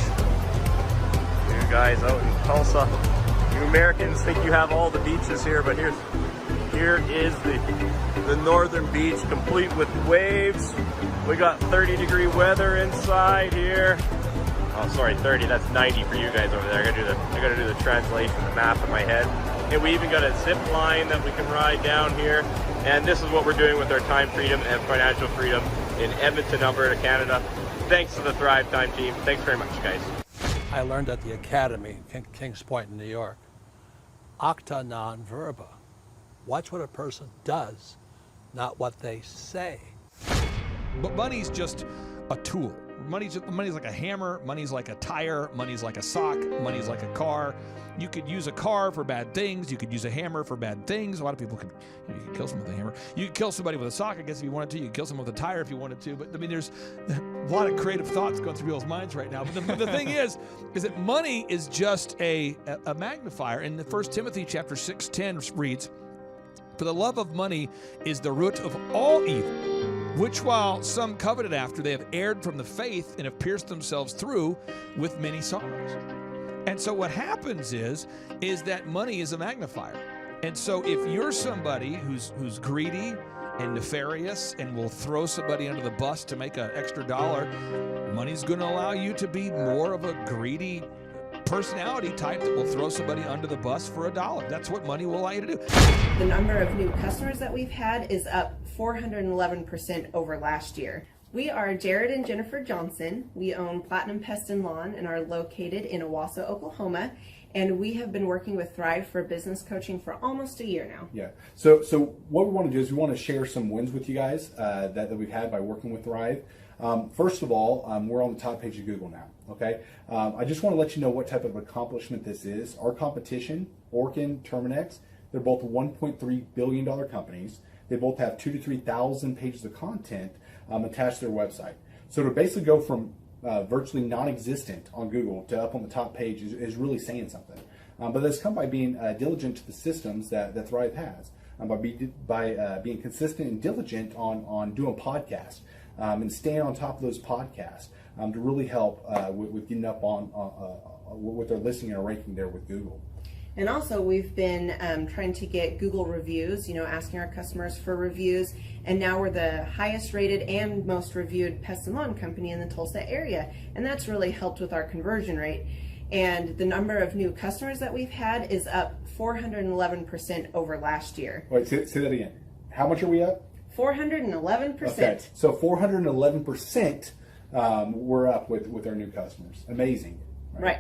You guys out in Tulsa, you Americans think you have all the beaches here, but here is the northern beach, complete with waves. We got 30-degree weather inside here. Oh, sorry, 30. That's 90 for you guys over there. I gotta do the translation, the map in my head. And we even got a zip line that we can ride down here. And this is what we're doing with our time freedom and financial freedom in Edmonton, Alberta, Canada. Thanks to the Thrive Time team. Thanks very much, guys. I learned at the Academy, Kings Point in New York, acta non verba. Watch what a person does, not what they say. But money's just a tool. Money's like a hammer, money's like a tire, money's like a sock, money's like a car. You could use a car for bad things, you could use a hammer for bad things. A lot of people could, you could kill someone with a hammer. You could kill somebody with a sock, I guess, if you wanted to. You could kill someone with a tire if you wanted to. But I mean, there's a lot of creative thoughts going through people's minds right now. But the thing is that money is just a magnifier. In the 1 Timothy chapter 6:10 reads, "For the love of money is the root of all evil, which while some coveted after, they have erred from the faith and have pierced themselves through with many sorrows." And so what happens is that money is a magnifier. And so if you're somebody who's greedy and nefarious and will throw somebody under the bus to make an extra dollar, money's going to allow you to be more of a greedy personality type that will throw somebody under the bus for $1. That's what money will allow you to do. The number of new customers that we've had is up 411% over last year. We are Jared and Jennifer Johnson. We own Platinum Pest and Lawn and are located in Owasso, Oklahoma. And we have been working with Thrive for business coaching for almost a year now. Yeah. So what we want to do is we want to share some wins with you guys that we've had by working with Thrive. First of all, we're on the top page of Google now. Okay. I just want to let you know what type of accomplishment this is. Our competition, Orkin, Terminex, they're both $1.3 billion companies. They both have 2,000 to 3,000 pages of content attached to their website. So to basically go from virtually non-existent on Google to up on the top page is really saying something. But that's come by being diligent to the systems that Thrive has, by being consistent and diligent on doing podcasts and staying on top of those podcasts to really help with getting up on with their listing and ranking there with Google. And also we've been trying to get Google reviews, asking our customers for reviews. And now we're the highest rated and most reviewed pest and lawn company in the Tulsa area. And that's really helped with our conversion rate. And the number of new customers that we've had is up 411% over last year. Wait, say that again. How much are we up? 411%. Okay, so 411% we're up with our new customers. Amazing. Right.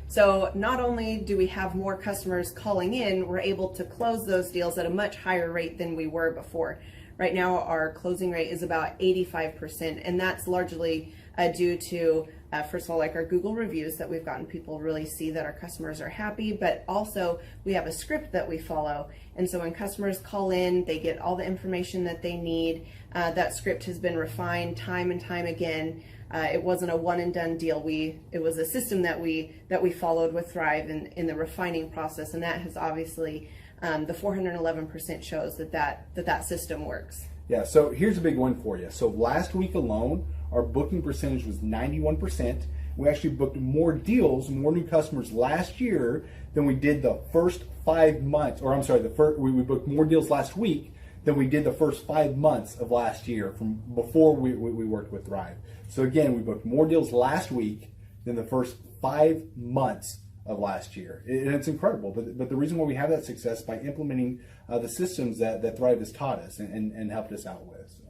So not only do we have more customers calling in, we're able to close those deals at a much higher rate than we were before. Right now, our closing rate is about 85%, and that's largely due to, first of all, like our Google reviews that we've gotten people really see that our customers are happy, but also we have a script that we follow. And so when customers call in, they get all the information that they need. That script has been refined time and time again. It wasn't a one and done deal. It was a system that we followed with Thrive in the refining process, and that has obviously the 411% shows that system works. Yeah, so here's a big one for you. So last week alone, our booking percentage was 91%. We actually booked more deals, more new customers last year than we did the first 5 months, or I'm sorry, we booked more deals last week than we did the first 5 months of last year from before we worked with Thrive. So again, we booked more deals last week than the first 5 months of last year. And it's incredible. But the reason why we have that success by implementing the systems that Thrive has taught us and helped us out with. So.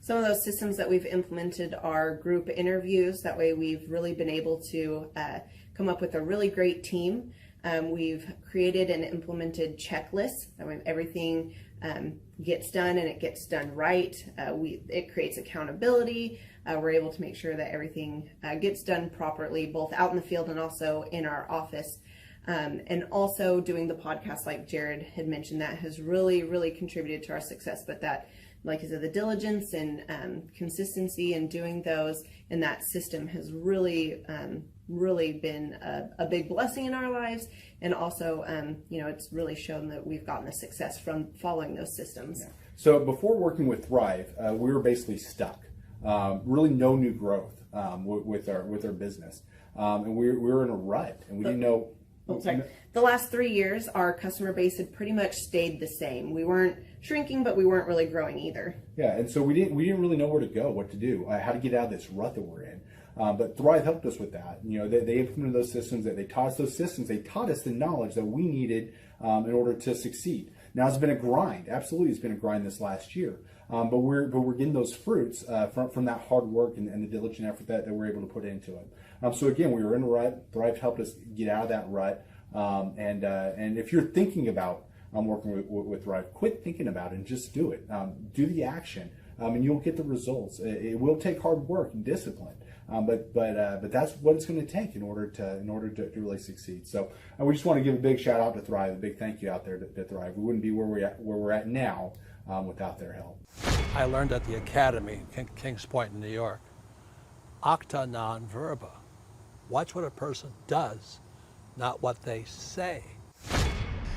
Some of those systems that we've implemented are group interviews. That way we've really been able to come up with a really great team. We've created and implemented checklists. That way everything gets done and it gets done right. It creates accountability. We're able to make sure that everything gets done properly, both out in the field and also in our office. And also doing the podcast, like Jared had mentioned, that has really, really contributed to our success. But like I said, the diligence and consistency in doing those, and that system has really been a big blessing in our lives. And also, it's really shown that we've gotten the success from following those systems. Yeah. So before working with Thrive, we were basically stuck. Really no new growth with our business. And we were in a rut, and we didn't know. Oh, sorry. The last 3 years, our customer base had pretty much stayed the same. We weren't shrinking, but we weren't really growing either. Yeah, and so we didn't really know where to go, what to do, how to get out of this rut that we're in. But Thrive helped us with that. They implemented those systems. They taught us those systems. They taught us the knowledge that we needed in order to succeed. Now it's been a grind. Absolutely, it's been a grind this last year. But we're getting those fruits from that hard work and the diligent effort that we're able to put into it. So again, we were in a rut. Thrive helped us get out of that rut. And if you're thinking about working with Thrive, quit thinking about it and just do it. Do the action, and you'll get the results. It will take hard work and discipline, but that's what it's going to take in order to really succeed. So we just want to give a big shout out to Thrive, a big thank you out there to Thrive. We wouldn't be where we're at now without their help. I learned at the Academy, Kings Point in New York, acta non verba. Watch what a person does, not what they say.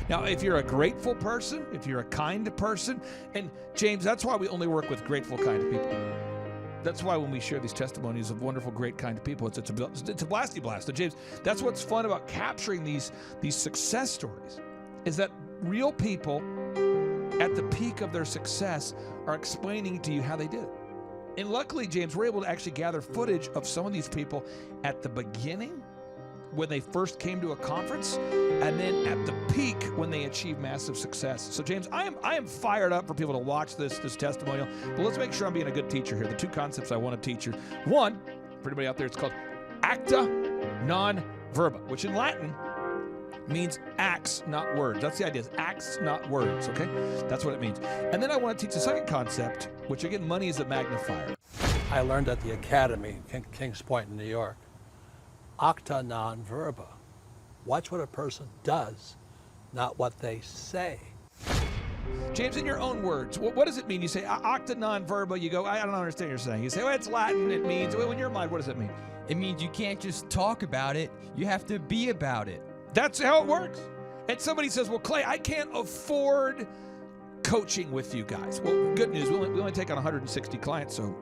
Now, if you're a grateful person, if you're a kind person, and James, that's why we only work with grateful, kind of people. That's why when we share these testimonies of wonderful, great, kind of people, it's a blasty blast. So James, that's what's fun about capturing these success stories, is that real people at the peak of their success are explaining to you how they did it. And luckily, James, we're able to actually gather footage of some of these people at the beginning, when they first came to a conference, and then at the peak when they achieved massive success. So James, I am fired up for people to watch this testimonial, but let's make sure I'm being a good teacher here. The two concepts I want to teach you. One, for anybody out there, it's called acta non verba, which in Latin means acts, not words. That's the idea, is acts, not words, okay? That's what it means. And then I want to teach the second concept, which again, money is a magnifier. I learned at the Academy, Kings Point in New York, acta non verba. Watch what a person does, not what they say. James, in your own words, what does it mean? You say acta non verba, you go, I don't understand what you're saying. You say, well, it's Latin, it means, well, in your mind, what does it mean? It means you can't just talk about it, you have to be about it. That's how it works. And somebody says, well, Clay, I can't afford coaching with you guys. Well, good news, we only take on 160 clients, so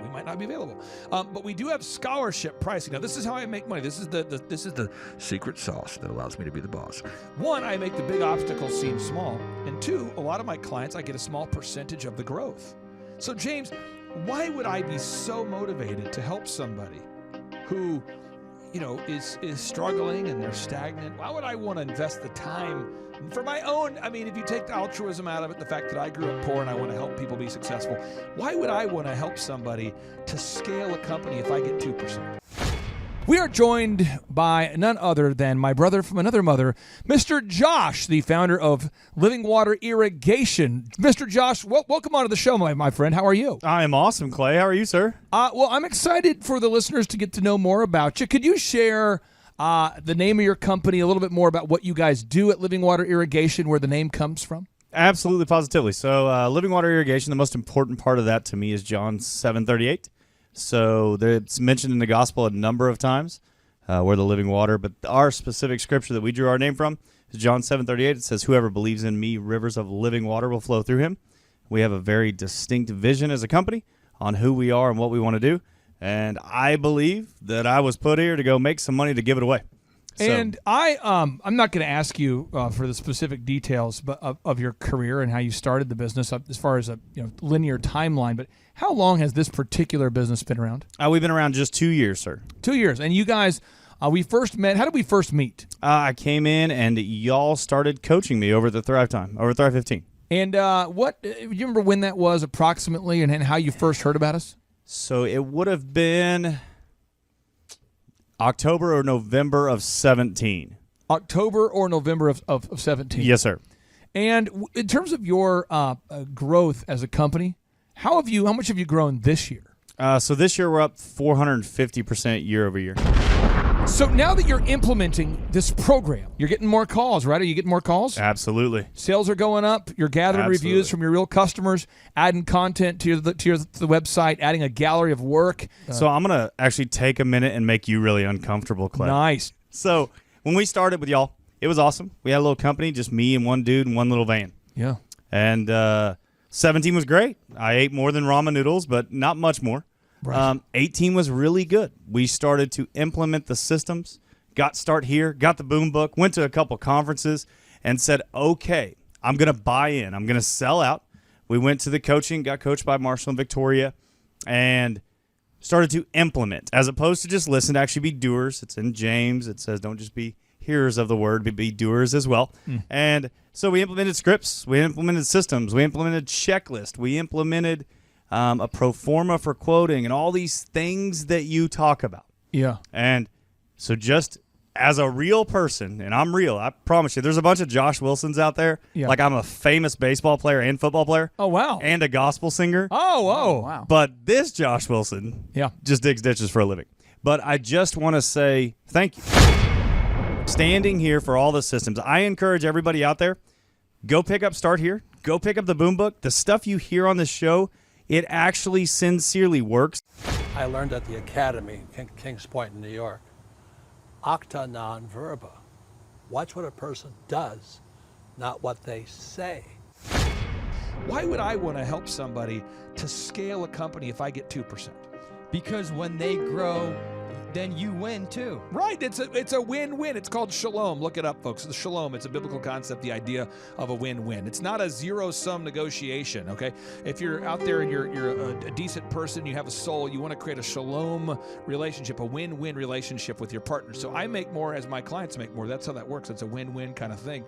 we might not be available. But we do have scholarship pricing. Now, this is how I make money. This is the secret sauce that allows me to be the boss. One, I make the big obstacles seem small. And two, a lot of my clients, I get a small percentage of the growth. So, James, why would I be so motivated to help somebody who is struggling and they're stagnant? Why would I want to invest the time for my own? I mean, if you take the altruism out of it, the fact that I grew up poor and I want to help people be successful, why would I want to help somebody to scale a company if I get 2%? We are joined by none other than my brother from another mother, Mr. Josh, the founder of Living Water Irrigation. Mr. Josh, welcome onto the show, my friend. How are you? I am awesome, Clay. How are you, sir? Well, I'm excited for the listeners to get to know more about you. Could you share the name of your company, a little bit more about what you guys do at Living Water Irrigation, where the name comes from? Absolutely, positively. So Living Water Irrigation, the most important part of that to me is John 7:38. So it's mentioned in the gospel a number of times, where the living water, but our specific scripture that we drew our name from is John 7:38. It says, whoever believes in me, rivers of living water will flow through him. We have a very distinct vision as a company on who we are and what we want to do. And I believe that I was put here to go make some money to give it away. And I'm not going to ask you for the specific details of your career and how you started the business as far as a linear timeline, but how long has this particular business been around? We've been around just 2 years, sir. 2 years. And you guys, we first met. How did we first meet? I came in and y'all started coaching me over at the Thrive 15. And do you remember when that was approximately and how you first heard about us? So it would have been October or November of 17. October or November of 17. Yes, sir. And in terms of your growth as a company, how much have you grown this year? So this year we're up 450% year over year. So now that you're implementing this program, you're getting more calls, right? Are you getting more calls? Absolutely. Sales are going up. You're gathering reviews from your real customers, adding content to the website, adding a gallery of work. So I'm going to actually take a minute and make you really uncomfortable, Clay. Nice. So when we started with y'all, it was awesome. We had a little company, just me and one dude and one little van. Yeah. And 17 was great. I ate more than ramen noodles, but not much more. Right. 18 was really good. We started to implement the systems, got Start Here, got the boom book, went to a couple conferences, and said, okay, I'm going to buy in. I'm going to sell out. We went to the coaching, got coached by Marshall and Victoria, and started to implement, as opposed to just listen, to actually be doers. It's in James. It says don't just be hearers of the word, but be doers as well. And so we implemented scripts. We implemented systems. We implemented checklist. We implemented a pro forma for quoting and all these things that you talk about. Yeah. And so just as a real person, and I'm real, I promise you, there's a bunch of Josh Wilsons out there. Yeah. Like I'm a famous baseball player and football player. Oh, wow. And a gospel singer. Oh, wow. But this Josh Wilson just digs ditches for a living. But I just want to say thank you. Standing here for all the systems. I encourage everybody out there, go pick up Start Here. Go pick up the boom book. The stuff you hear on this show, it actually sincerely works. I learned at the academy in Kings Point in New York. Acta non verba. Watch what a person does, not what they say. Why would I want to help somebody to scale a company if I get 2%? Because when they grow, then you win too. Right. It's a win-win. It's called shalom. Look it up, folks. The shalom, it's a biblical concept, the idea of a win-win. It's not a zero-sum negotiation, okay? If you're out there and you're a decent person, you have a soul, you want to create a shalom relationship, a win-win relationship with your partner. So I make more as my clients make more. That's how that works. It's a win-win kind of thing.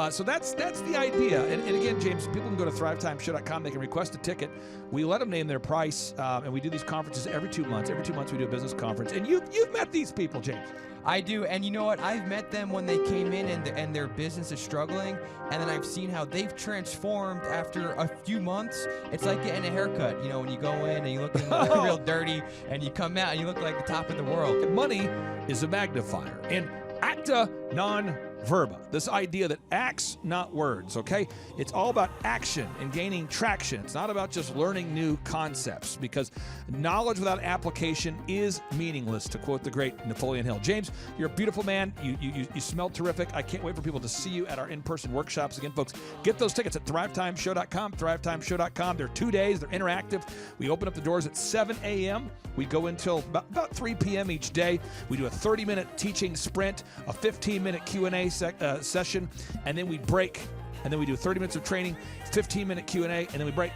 So that's the idea. And again, James, people can go to thrivetimeshow.com. They can request a ticket. We let them name their price, and we do these conferences every 2 months. Every 2 months we do a business conference. And you've met these people, James. I do, and you know what? I've met them when they came in and their business is struggling, and then I've seen how they've transformed after a few months. It's like getting a haircut. You know, when you go in and you look real dirty, and you come out and you look like the top of the world. Money is a magnifier. And acta non verba, this idea that acts, not words, okay? It's all about action and gaining traction. It's not about just learning new concepts, because knowledge without application is meaningless, to quote the great Napoleon Hill. James, you're a beautiful man. You smell terrific. I can't wait for people to see you at our in-person workshops. Again, folks, get those tickets at thrivetimeshow.com, thrivetimeshow.com. They're 2 days. They're interactive. We open up the doors at 7 a.m. We go until about 3 p.m. each day. We do a 30-minute teaching sprint, a 15-minute Q&A session, and then we break, and then we do 30 minutes of training, 15-minute Q&A, and then we break,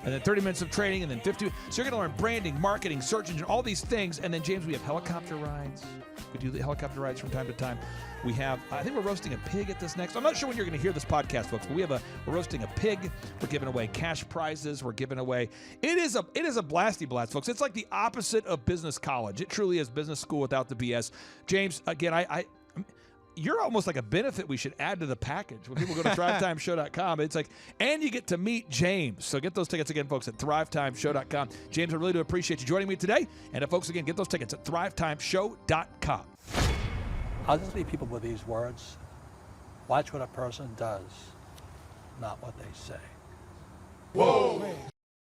and then 30 minutes of training, and then 50. So you're going to learn branding, marketing, search engine, all these things. And then, James, we have helicopter rides. We do the helicopter rides from time to time. We have, I think we're roasting a pig at this next. I'm not sure when you're going to hear this podcast, folks, but we're roasting a pig. We're giving away cash prizes. We're giving away. It is a blasty blast, folks. It's like the opposite of business college. It truly is business school without the BS. James, again, you're almost like a benefit we should add to the package. When people go to thrivetimeshow.com, it's like, and you get to meet James. So get those tickets again, folks, at thrivetimeshow.com. James, I really do appreciate you joining me today. And folks, again, get those tickets at thrivetimeshow.com. I'll just leave people with these words. Watch what a person does, not what they say. Whoa!